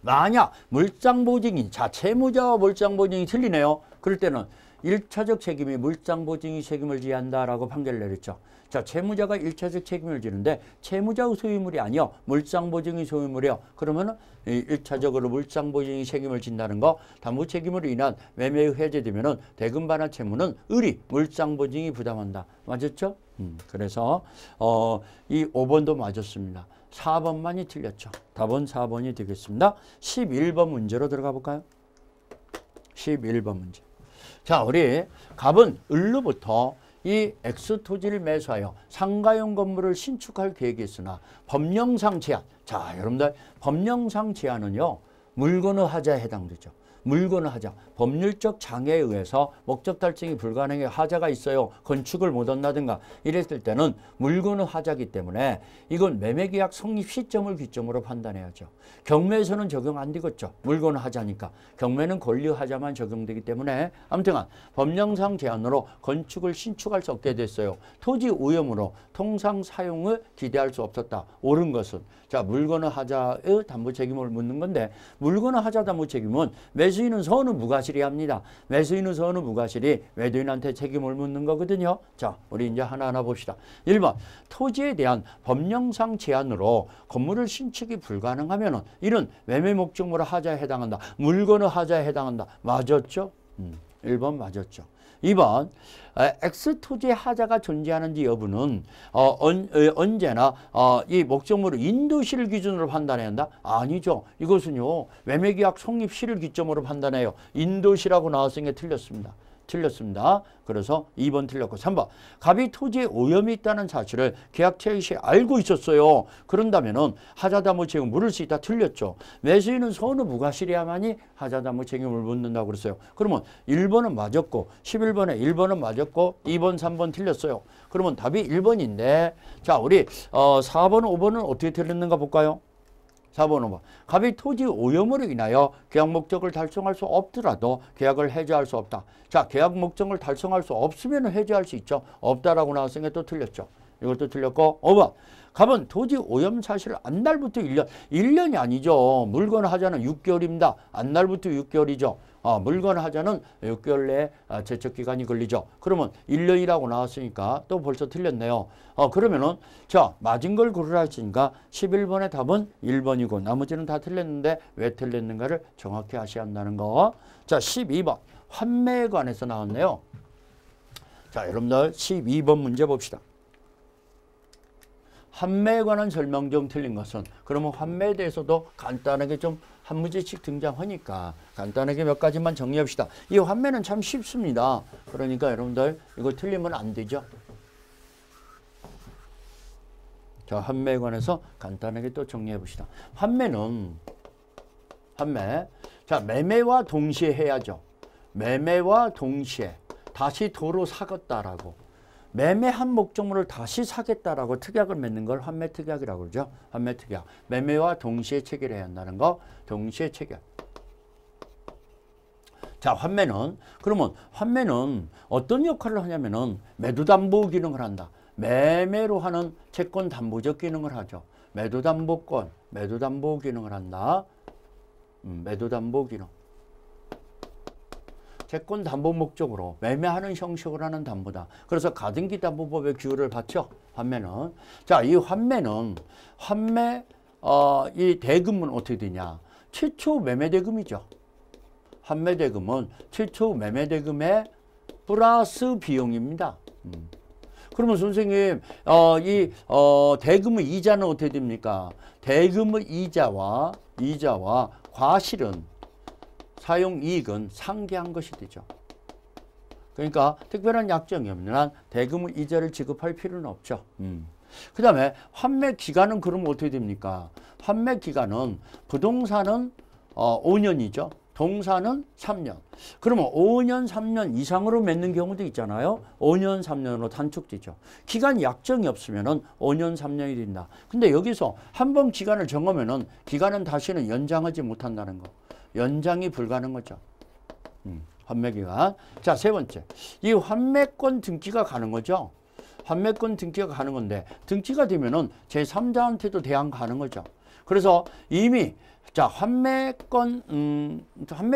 만약 물상보증인, 자, 채무자와 물상보증이 틀리네요. 그럴 때는 1차적 책임이 물상보증이 책임을 지어야 한다라고 판결을 내렸죠. 자, 채무자가 1차적 책임을 지는데 채무자의 소유물이 아니요. 물상보증이 소유물이요. 그러면은 1차적으로 물상보증이 책임을 진다는 거. 담보 책임으로 인한 매매의 해제되면은 대금 반환 채무는 을이 물상보증이 부담한다. 맞았죠? 그래서 이 5번도 맞았습니다. 4번만이 틀렸죠. 답은 4번이 되겠습니다. 11번 문제로 들어가 볼까요? 11번 문제. 자, 우리 갑은 을로부터 이 X토지를 매수하여 상가용 건물을 신축할 계획이 있으나 법령상 제한. 자, 여러분들 법령상 제한은요. 물건의 하자에 해당되죠. 물건의 하자. 법률적 장애에 의해서 목적 달성이 불가능해 하자가 있어요. 건축을 못한다든가 이랬을 때는 물건의 하자이기 때문에 이건 매매계약 성립 시점을 기점으로 판단해야죠. 경매에서는 적용 안 되겠죠. 물건의 하자니까. 경매는 권리하자만 적용되기 때문에 아무튼 법령상 제한으로 건축을 신축할 수 없게 됐어요. 토지 오염으로 통상 사용을 기대할 수 없었다. 옳은 것은 자, 물건의 하자의 담보 책임을 묻는 건데 물건의 하자 담보 책임은 매수인은 서는 무과실이 합니다. 매수인은 서는 무과실이 매도인한테 책임을 묻는 거거든요. 자, 우리 이제 하나하나 봅시다. 1번 토지에 대한 법령상 제한으로 건물을 신축이 불가능하면은 이는 매매 목적물의 하자에 해당한다. 물건의 하자에 해당한다. 맞았죠? 1번 맞았죠. 2번 X토지의 하자가 존재하는지 여부는 언제나 이 목적물을 인도시를 기준으로 판단해야 한다? 아니죠. 이것은요. 매매계약 성립시를 기점으로 판단해요. 인도시라고 나왔으니까 틀렸습니다. 틀렸습니다. 그래서 2번 틀렸고 3번 갑이 토지에 오염이 있다는 사실을 계약 체결 시 알고 있었어요. 그런다면은 하자담보 책임을 물을 수 있다. 틀렸죠. 매수인은 서는 무과실이야만이 하자담보 책임을 묻는다고 그랬어요. 그러면 1번은 맞았고 11번에 1번은 맞았고 2번 3번 틀렸어요. 그러면 답이 1번인데 자, 우리 4번 5번은 어떻게 틀렸는가 볼까요? 4번 5번 갑이 토지 오염으로 인하여 계약 목적을 달성할 수 없더라도 계약을 해지할 수 없다. 자, 계약 목적을 달성할 수 없으면 해지할 수 있죠. 없다라고 나왔으니까 또 틀렸죠. 이것도 틀렸고 5번 갑은 토지 오염 사실 안날부터 1년 1년이 아니죠. 물건 하자는 6개월입니다. 안날부터 6개월이죠. 물건 하자는 6개월 내에 제척기간이 걸리죠. 그러면 1년이라고 나왔으니까 또 벌써 틀렸네요. 그러면은 자, 맞은 걸 고르라 했으니까 11번의 답은 1번이고 나머지는 다 틀렸는데 왜 틀렸는가를 정확히 아셔야 한다는 거. 자, 12번 환매에 관해서 나왔네요. 자, 여러분들 12번 문제 봅시다. 환매에 관한 설명 중 틀린 것은, 그러면 환매에 대해서도 간단하게 좀 한 문제씩 등장하니까 간단하게 몇 가지만 정리합시다. 이 환매는 참 쉽습니다. 그러니까 여러분들 이거 틀리면 안 되죠. 자, 환매에 관해서 간단하게 또 정리해 봅시다. 환매. 자, 매매와 동시에 해야죠. 매매와 동시에 다시 도로 사겠다라고. 매매한 목적물을 다시 사겠다라고 특약을 맺는 걸 환매 특약이라고 그러죠. 환매 특약. 매매와 동시에 체결해야 한다는 거. 동시에 체결. 자, 그러면 환매는 어떤 역할을 하냐면은 매도 담보 기능을 한다. 매매로 하는 채권 담보적 기능을 하죠. 매도 담보권, 매도 담보 기능을 한다. 매도 담보 기능. 채권 담보 목적으로 매매하는 형식으로 하는 담보다. 그래서 가등기 담보법의 규율을 받죠. 환매는. 자, 이 환매 이 대금은 어떻게 되냐? 최초 매매 대금이죠. 환매 대금은 최초 매매 대금의 플러스 비용입니다. 그러면 선생님, 대금의 이자는 어떻게 됩니까? 대금의 이자와 과실은 사용이익은 상계한 것이 되죠. 그러니까 특별한 약정이 없는 한 대금의 이자를 지급할 필요는 없죠. 그 다음에 환매 기간은 그러면 어떻게 됩니까? 환매 기간은 부동산은 5년이죠. 동산은 3년. 그러면 5년, 3년 이상으로 맺는 경우도 있잖아요. 5년, 3년으로 단축되죠. 기간 약정이 없으면은 5년, 3년이 된다. 근데 여기서 한 번 기간을 정하면은 기간은 다시는 연장하지 못한다는 거. 연장이 불가능한 거죠. 환매기간. 자, 세 번째. 이 환매권 등기가 가는 거죠. 환매권 등기가 가는 건데 등기가 되면은 제3자한테도 대항 가는 거죠. 그래서 이미 자, 환매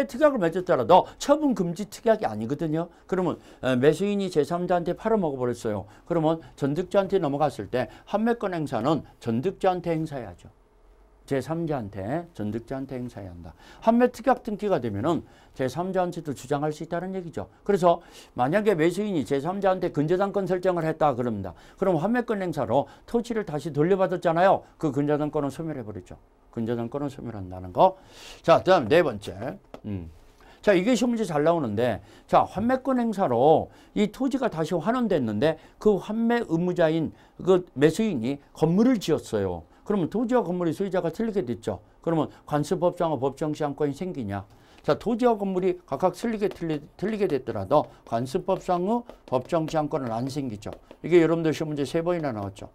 특약을 맺었더라도 처분 금지 특약이 아니거든요. 그러면 매수인이 제3자한테 팔아먹어 버렸어요. 그러면 전득자한테 넘어갔을 때 환매권 행사는 전득자한테 행사해야죠. 제3자한테, 전득자한테 행사해야 한다. 환매 특약 등기가 되면은 제3자한테도 주장할 수 있다는 얘기죠. 그래서 만약에 매수인이 제3자한테 근저당권 설정을 했다 그럽니다. 그럼 환매권 행사로 토지를 다시 돌려받았잖아요. 그 근저당권은 소멸해버리죠. 근저당권은 소멸한다는 거. 자, 그 다음 네 번째. 자, 이게 시험 문제 잘 나오는데, 자, 환매권 행사로 이 토지가 다시 환원됐는데 그 환매 의무자인 그 매수인이 건물을 지었어요. 그러면 토지와 건물의 소유자가 틀리게 됐죠. 그러면 관습법정과 법정시한권이 생기냐. 자, 토지와 건물이 각각 틀리게 됐더라도 관습법상의 법정시한권은 안 생기죠. 이게 여러분들 시험 문제 3번이나 나왔죠.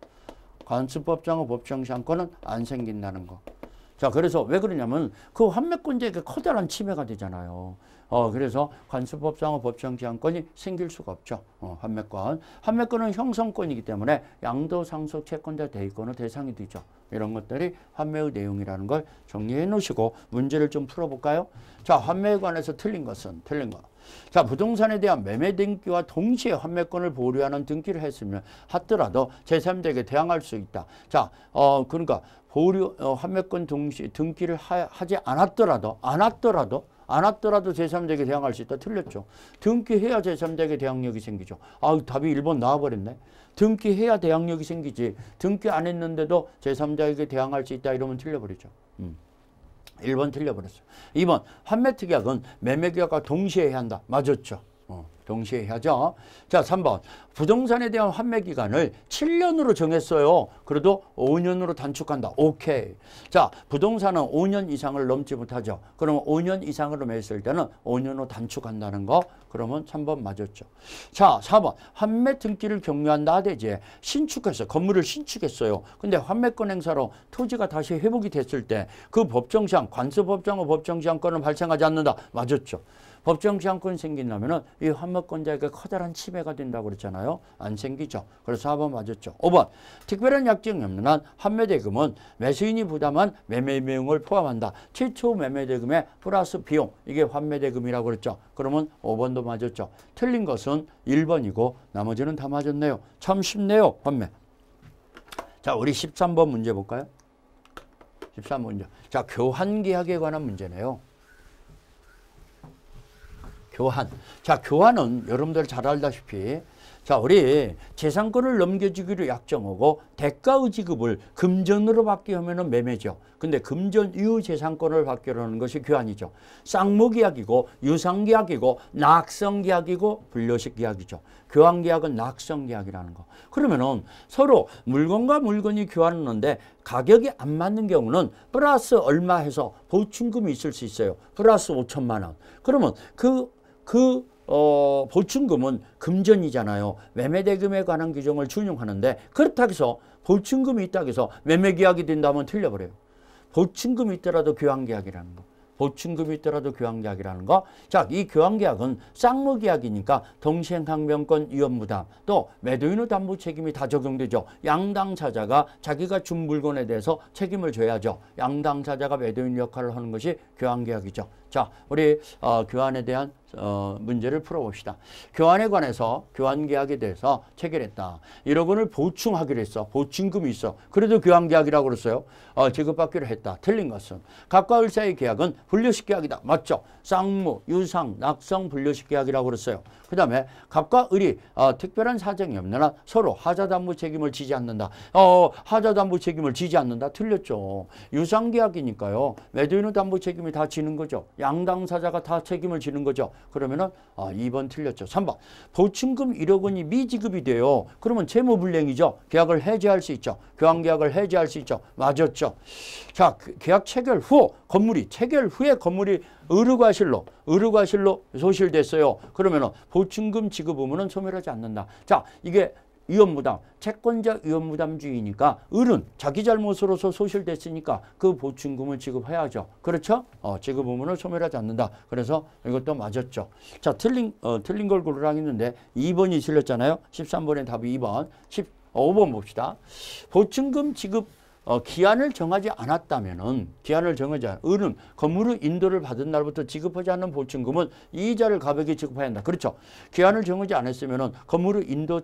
관습법상의 법정시한권은 안 생긴다는 거. 자, 그래서 왜 그러냐면 그 환매권자에게 커다란 침해가 되잖아요. 그래서 관습법상의 법정시한권이 생길 수가 없죠. 환매권은 형성권이기 때문에 양도상속 채권자 대위권의 대상이 되죠. 이런 것들이 환매의 내용이라는 걸 정리해 놓으시고 문제를 좀 풀어볼까요? 자, 환매에 관해서 틀린 거. 자, 부동산에 대한 매매 등기와 동시에 환매권을 보류하는 등기를 하더라도 제3자에게 대항할 수 있다. 자, 그러니까 환매권 동시에 등기를 하지 않았더라도 제3자에게 대항할 수 있다. 틀렸죠. 등기해야 제3자에게 대항력이 생기죠. 답이 1번 나와버렸네. 등기해야 대항력이 생기지. 등기 안 했는데도 제3자에게 대항할 수 있다. 이러면 틀려버리죠. 1번 틀려버렸어요. 2번 환매특약은 매매계약과 동시에 해야 한다. 맞았죠. 동시에 해야죠. 자, 3번 부동산에 대한 환매기간을 7년으로 정했어요. 그래도 5년으로 단축한다. 오케이. 자, 부동산은 5년 이상을 넘지 못하죠. 그러면 5년 이상으로 맺었을 때는 5년으로 단축한다는 거. 그러면 3번 맞았죠. 자, 4번 환매 등기를 격려한다 되지. 건물을 신축했어요. 근데 환매권 행사로 토지가 다시 회복이 됐을 때 그 법정시한, 관습법정의 법정시한권은 발생하지 않는다. 맞았죠. 법정시한권이 생긴다면 이 환매권자에게 커다란 침해가 된다고 그랬잖아요. 안 생기죠. 그래서 4번 맞았죠. 5번 특별한 약정이 없는 한 환매대금은 매수인이 부담한 매매비용을 포함한다. 최초 매매대금의 플러스 비용. 이게 환매대금이라고 그랬죠. 그러면 5번도 맞았죠. 틀린 것은 1번이고 나머지는 다 맞았네요. 참 쉽네요. 환매. 자, 우리 13번 문제 볼까요? 13번 문제. 자, 교환계약에 관한 문제네요. 교환. 자, 교환은 여러분들 잘 알다시피 자, 우리 재산권을 넘겨주기로 약정하고 대가의 지급을 금전으로 받게 하면은 매매죠. 근데 금전 이후 재산권을 받기로 하는 것이 교환이죠. 쌍무계약이고 유상계약이고 낙성계약이고 분료식계약이죠. 교환계약은 낙성계약이라는 거. 그러면은 서로 물건과 물건이 교환하는데 가격이 안 맞는 경우는 플러스 얼마 해서 보충금이 있을 수 있어요. 플러스 5천만 원. 그러면 보충금은 금전이잖아요. 매매대금에 관한 규정을 준용하는데 그렇다고 해서 보충금이 있다고 해서 매매계약이 된다면 틀려버려요. 보충금이 있더라도 교환계약이라는 거. 보충금이 있더라도 교환계약이라는 거. 자, 이 교환계약은 쌍무계약이니까 동시행항변권 위험부담 또 매도인의 담보 책임이 다 적용되죠. 양당사자가 자기가 준 물건에 대해서 책임을 져야죠. 양당사자가 매도인 역할을 하는 것이 교환계약이죠. 자, 우리 교환에 대한 문제를 풀어봅시다. 교환에 관해서 교환계약에 대해서 체결했다. 1억 원을 보충하기로 했어. 보충금이 있어. 그래도 교환계약이라고 그랬어요. 지급받기로 했다. 틀린 것은 갑과 을 사이의 계약은 분료식 계약이다. 맞죠? 쌍무, 유상, 낙성 분료식 계약이라고 그랬어요. 그 다음에 갑과 을이 특별한 사정이 없는 한 서로 하자담보 책임을 지지 않는다. 하자담보 책임을 지지 않는다. 틀렸죠. 유상계약이니까요. 매도인의 담보 책임이 다 지는 거죠. 양당사자가 다 책임을 지는 거죠. 그러면은 2번 틀렸죠. 3번 보충금 1억 원이 미지급이 돼요. 그러면 채무불이행이죠. 계약을 해지할 수 있죠. 교환계약을 해지할 수 있죠. 맞았죠. 자, 계약 체결 후 건물이 체결 후에 건물이 의뢰과실로 소실됐어요. 그러면은 보충금 지급 의무는 소멸하지 않는다. 자, 이게 위험부담, 채권자 위험부담주의니까 을은 자기 잘못으로서 소실됐으니까 그 보충금을 지급해야죠. 그렇죠? 지급 의무를 소멸하지 않는다. 그래서 이것도 맞았죠. 자, 틀린 걸 고르라 했는데 2번이 틀렸잖아요. 13번의 답이 2번. 5번 봅시다. 보충금 지급 기한을 정하지 않았다면은 을은 건물의 인도를 받은 날부터 지급하지 않는 보충금은 이자를 갑에게 지급해야 한다. 그렇죠. 기한을 정하지 않았으면은 건물의 인도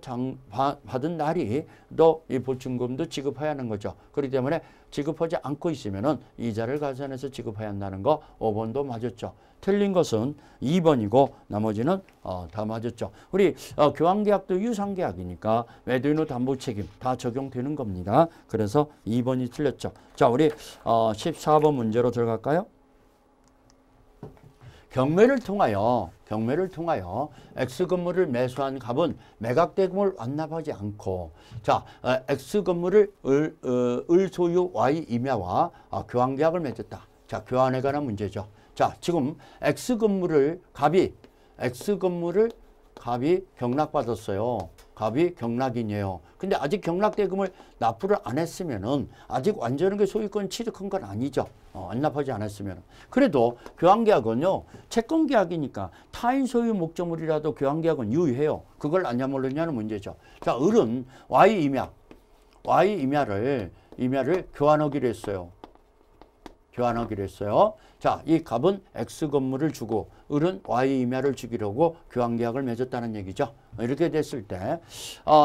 받은 날이 또 이 보충금도 지급해야 하는 거죠. 그렇기 때문에 지급하지 않고 있으면은 이자를 가산해서 지급해야 한다는 거 5번도 맞았죠. 틀린 것은 2번이고 나머지는 다 맞았죠. 우리 교환계약도 유상계약이니까 매도인의 담보 책임 다 적용되는 겁니다. 그래서 2번이 틀렸죠. 자, 우리 14번 문제로 들어갈까요? 경매를 통하여 X 건물을 매수한 갑은 매각대금을 완납하지 않고 자, X 건물을 을 소유 Y 임야와 교환계약을 맺었다. 자, 교환에 관한 문제죠. 자, 지금 갑이 경락받았어요. 갑이 경락인이에요. 근데 아직 경락대금을 납부를 안 했으면은 아직 완전하게 소유권 취득한 건 아니죠. 완납하지 않았으면. 그래도 교환계약은요, 채권계약이니까 타인 소유 목적물이라도 교환계약은 유효해요. 그걸 아냐 모르냐는 문제죠. 자, 을은 Y 임야를 교환하기로 했어요. 자, 이 갑은 X 건물을 주고 을은 Y 임야를 주기로 교환계약을 맺었다는 얘기죠. 이렇게 됐을 때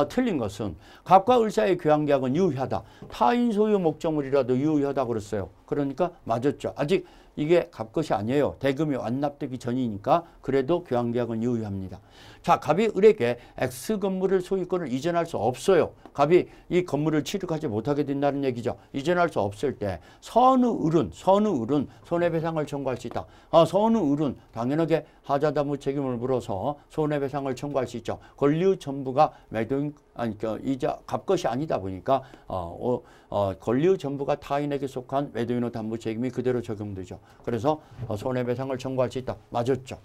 틀린 것은 갑과 을 사이의 교환계약은 유효하다. 타인 소유 목적물이라도 유효하다 그랬어요. 그러니까 맞았죠. 아직 이게 갑 것이 아니에요. 대금이 완납되기 전이니까 그래도 교환계약은 유효합니다. 자, 갑이 을에게 X 건물을 소유권을 이전할 수 없어요. 갑이 이 건물을 취득하지 못하게 된다는 얘기죠. 이전할 수 없을 때 선의 을은 손해배상을 청구할 수 있다. 선의 을은 당연하게 하자담보 책임을 물어서 손해배상을 청구할 수 있죠. 권리의 전부가 매도인 이자 갑 것이 아니다 보니까 권리의 전부가 타인에게 속한 매도인의 담보 책임이 그대로 적용되죠. 그래서 손해배상을 청구할 수 있다. 맞았죠.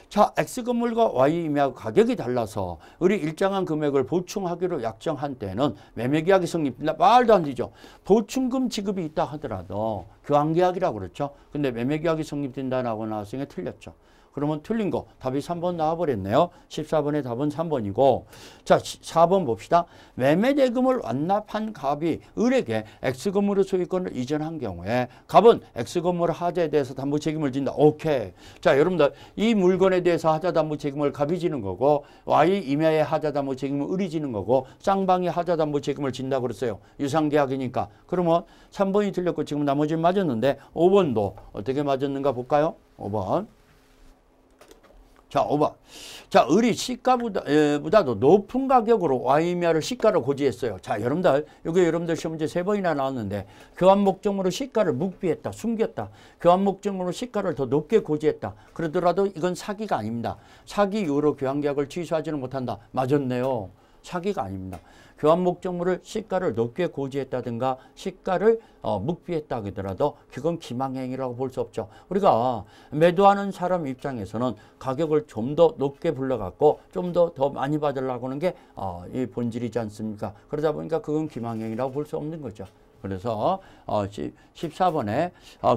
자, X 건물과 Y 임야 가격이 달라서 을이 일정한 금액을 보충하기로 약정한 때는 매매계약이 성립된다. 말도 안 되죠. 보충금 지급이 있다 하더라도 교환계약이라고 그랬죠. 근데 매매계약이 성립된다라고 나왔으니까 틀렸죠. 그러면 틀린 거 답이 3번 나와버렸네요. 14번의 답은 3번이고 자, 4번 봅시다. 매매대금을 완납한 갑이 을에게 X건물의 소유권을 이전한 경우에 갑은 X건물 하자에 대해서 담보 책임을 진다. 오케이. 자, 여러분들 이 물건에 대해서 하자 담보 책임을 갑이 지는 거고 Y 임야의 하자 담보 책임을 을이 지는 거고 쌍방이 하자 담보 책임을 진다고 그랬어요. 유상계약이니까. 그러면 3번이 틀렸고 지금 나머지는 맞았는데 5번도 어떻게 맞았는가 볼까요? 5번. 자, 5번. 자, 을이 시가보다도 높은 가격으로 와이미아를 시가를 고지했어요. 자, 여러분들, 여기 여러분들 시험 문제 3번이나 나왔는데, 교환 목적으로 시가를 묵비했다, 숨겼다. 교환 목적으로 시가를 더 높게 고지했다. 그러더라도 이건 사기가 아닙니다. 사기 이후로 교환 계약을 취소하지는 못한다. 맞았네요. 사기가 아닙니다. 교환 목적물을 시가를 높게 고지했다든가 시가를 묵비했다 하더라도 그건 기망행위라고 볼 수 없죠. 우리가 매도하는 사람 입장에서는 가격을 좀 더 높게 불러갖고 좀 더 많이 받으려고 하는 게 이 본질이지 않습니까? 그러다 보니까 그건 기망행위라고 볼 수 없는 거죠. 그래서 14번에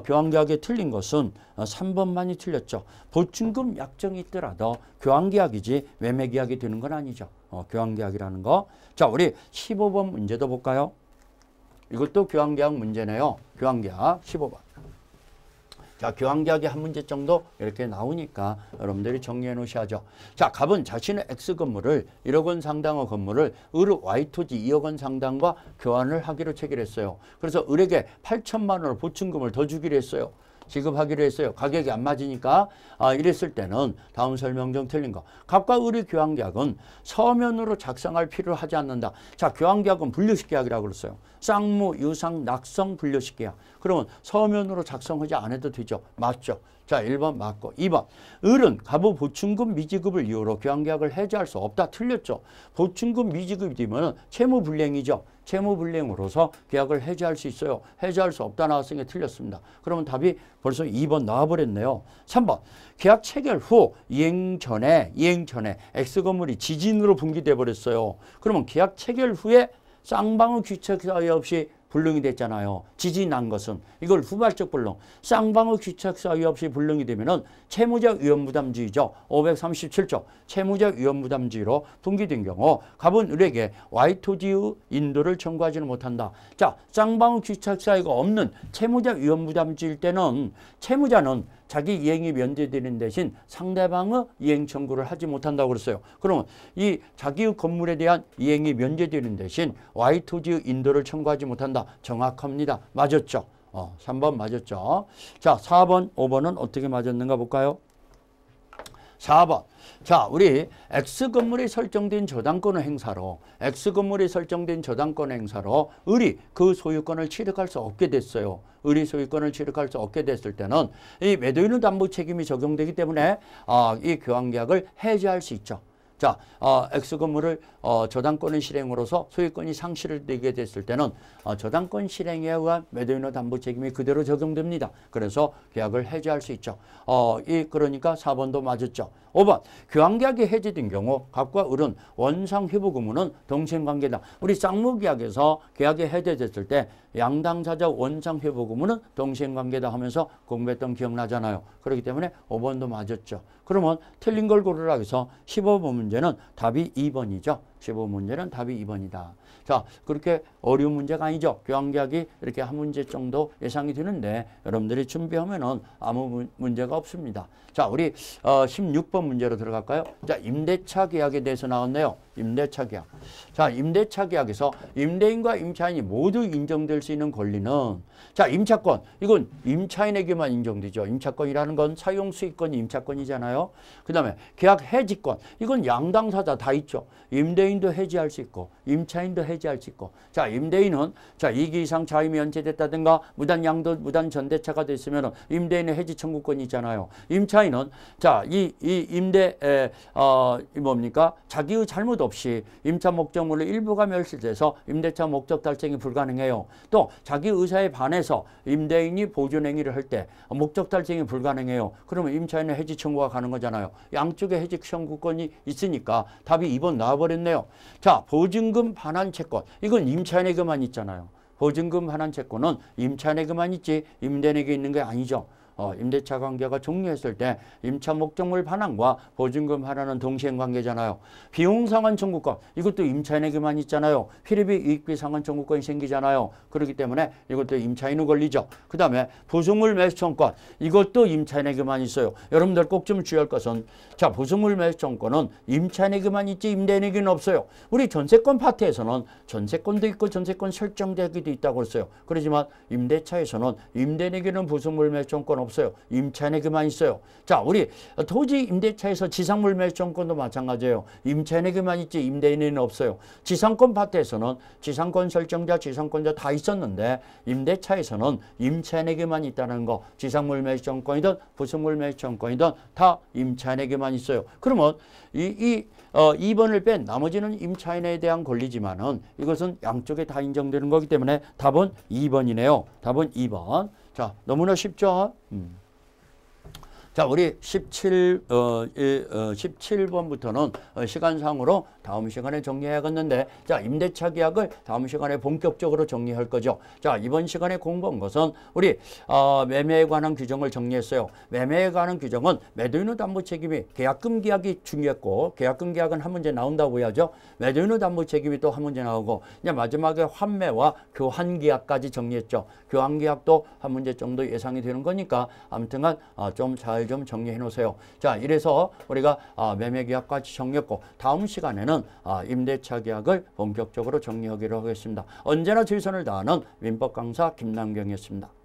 교환계약이 틀린 것은 3번만이 틀렸죠. 보증금 약정이 있더라도 교환계약이지 매매계약이 되는 건 아니죠. 교환계약이라는 거. 자, 우리 15번 문제도 볼까요? 이것도 교환계약 문제네요. 교환계약 15번. 자, 교환계약이 한 문제 정도 이렇게 나오니까 여러분들이 정리해 놓으셔야죠. 자, 갑은 자신의 X 건물을 1억 원 상당의 건물을 을 Y 토지 2억 원 상당과 교환을 하기로 체결했어요. 그래서 을에게 8천만 원을 보증금을 더 주기로 했어요. 지급하기로 했어요. 가격이 안 맞으니까 이랬을 때는 다음 설명 중 틀린 거. 갑과 을의 교환계약은 서면으로 작성할 필요를 하지 않는다. 자, 교환계약은 분류식 계약이라고 그랬어요. 쌍무, 유상, 낙성 분류식 계약. 그러면 서면으로 작성하지 않아도 되죠. 맞죠? 자, 1번 맞고 2번. 을은 갑의 보증금 미지급을 이유로 교환계약을 해지할 수 없다. 틀렸죠. 보증금 미지급이 되면 채무불이행이죠. 채무불이행으로서 계약을 해지할 수 있어요. 해지할 수 없다 나왔으니까 틀렸습니다. 그러면 답이 벌써 2번 나와버렸네요. 3번. 계약 체결 후 이행 전에 X건물이 지진으로 붕괴돼 버렸어요. 그러면 계약 체결 후에 쌍방의 규칙 사유 없이 불능이 됐잖아요. 지진이 난 것은. 이걸 후발적 불능. 쌍방의 규칙 사유 없이 불능이 되면은 채무자 위험부담주의죠. 537조. 채무자 위험부담주의로 분기된 경우 갑은 을에게 Y토지의 인도를 청구하지는 못한다. 자, 쌍방의 규칙 사유가 없는 채무자 위험부담주의일 때는 채무자는 자기 이행이 면제되는 대신 상대방의 이행 청구를 하지 못한다고 그랬어요. 그러면 이 자기의 건물에 대한 이행이 면제되는 대신 Y토지의 인도를 청구하지 못한다. 정확합니다. 맞았죠? 3번 맞았죠? 자, 4번, 5번은 어떻게 맞았는가 볼까요? 4번. 자, 우리 X건물에 설정된 저당권의 행사로 을이 그 소유권을 취득할 수 없게 됐어요. 을이 소유권을 취득할 수 없게 됐을 때는 이 매도인의 담보 책임이 적용되기 때문에 이 교환계약을 해지할 수 있죠. 자, X건물을 저당권의 실행으로서 소유권이 상실되게 됐을 때는 저당권 실행에 의한 매도인의 담보 책임이 그대로 적용됩니다. 그래서 계약을 해지할 수 있죠. 그러니까 4번도 맞았죠. 5번. 교환계약이 해지된 경우 갑과 을은 원상회복 의무는 동생관계다. 우리 쌍무계약에서 계약이 해제됐을 때 양당사자 원상회복 의무는 동생관계다 하면서 공부했던 기억나잖아요. 그렇기 때문에 5번도 맞았죠. 그러면 틀린 걸 고르라 해서 15번 문제는 답이 2번이죠. 15번 문제는 답이 2번이다. 자, 그렇게 어려운 문제가 아니죠. 교환계약이 이렇게 한 문제 정도 예상이 되는데 여러분들이 준비하면은 아무 문제가 없습니다. 자, 우리 16번 문제로 들어갈까요? 자, 임대차 계약에 대해서 나왔네요. 임대차 계약. 자, 임대차 계약에서 임대인과 임차인이 모두 인정될 수 있는 권리는 자, 임차권. 이건 임차인에게만 인정되죠. 임차권이라는 건 사용수익권이 임차권이잖아요. 그 다음에 계약 해지권. 이건 양당사자 다 있죠. 임대인도 해지할 수 있고 임차인도 해지할 수 있고. 자, 임대인은 자, 2기 이상 자임이 연체됐다든가 무단 양도, 무단 전대차가 됐으면 임대인의 해지 청구권이 있잖아요. 임차인은 자, 이 임대 뭡니까? 자기의 잘못 없이 임차 목적물의 일부가 멸실돼서 임대차 목적 달성이 불가능해요. 또 자기 의사에 반해서 임대인이 보존 행위를 할 때 목적 달성이 불가능해요. 그러면 임차인의 해지 청구가 가는 거잖아요. 양쪽에 해지 청구권이 있으니까 답이 2번 나와버렸네요. 자, 보증금 반환 채권. 이건 임차인에게만 있잖아요. 보증금 반환 채권은 임차인에게만 있지 임대인에게 있는 게 아니죠. 임대차 관계가 종료했을 때 임차 목적물 반환과 보증금 반환은 동시행관계잖아요. 비용 상환 청구권 이것도 임차인에게만 있잖아요. 필요비 이익비 상환 청구권이 생기잖아요. 그렇기 때문에 이것도 임차인의 권리죠. 그 다음에 부속물 매수청권 이것도 임차인에게만 있어요. 여러분들 꼭 좀 주의할 것은 자, 부속물 매수청권은 임차인에게만 있지 임대인에게는 없어요. 우리 전세권 파트에서는 전세권도 있고 전세권 설정되기도 있다고 했어요. 그렇지만 임대차에서는 임대인에게는 부속물 매수청권 없어요. 임차인에게만 있어요. 자, 우리 토지 임대차에서 지상물 매수권도 마찬가지예요. 임차인에게만 있지 임대인에는 없어요. 지상권 파트에서는 지상권 설정자, 지상권자 다 있었는데 임대차에서는 임차인에게만 있다는 거. 지상물 매수권이든 부속물 매수권이든 다 임차인에게만 있어요. 그러면 2번을 뺀 나머지는 임차인에 대한 권리지만은 이것은 양쪽에 다 인정되는 거기 때문에 답은 2번이네요. 답은 2번. 자, 너무나 쉽죠? 자, 우리 17번부터는 시간상으로 다음 시간에 정리해야겠는데, 자, 임대차 계약을 다음 시간에 본격적으로 정리할 거죠. 자, 이번 시간에 공부한 것은 우리 매매에 관한 규정을 정리했어요. 매매에 관한 규정은 매도인의 담보 책임이 계약금 계약이 중요했고, 계약금 계약은 한 문제 나온다고 해야죠. 매도인의 담보 책임이 또 한 문제 나오고, 이제 마지막에 환매와 교환 계약까지 정리했죠. 교환 계약도 한 문제 정도 예상이 되는 거니까 아무튼간 좀 잘 좀 정리해 놓으세요. 자, 이래서 우리가 매매 계약까지 정리했고, 다음 시간에는 임대차 계약을 본격적으로 정리하기로 하겠습니다. 언제나 최선을 다하는 민법 강사 김남경이었습니다.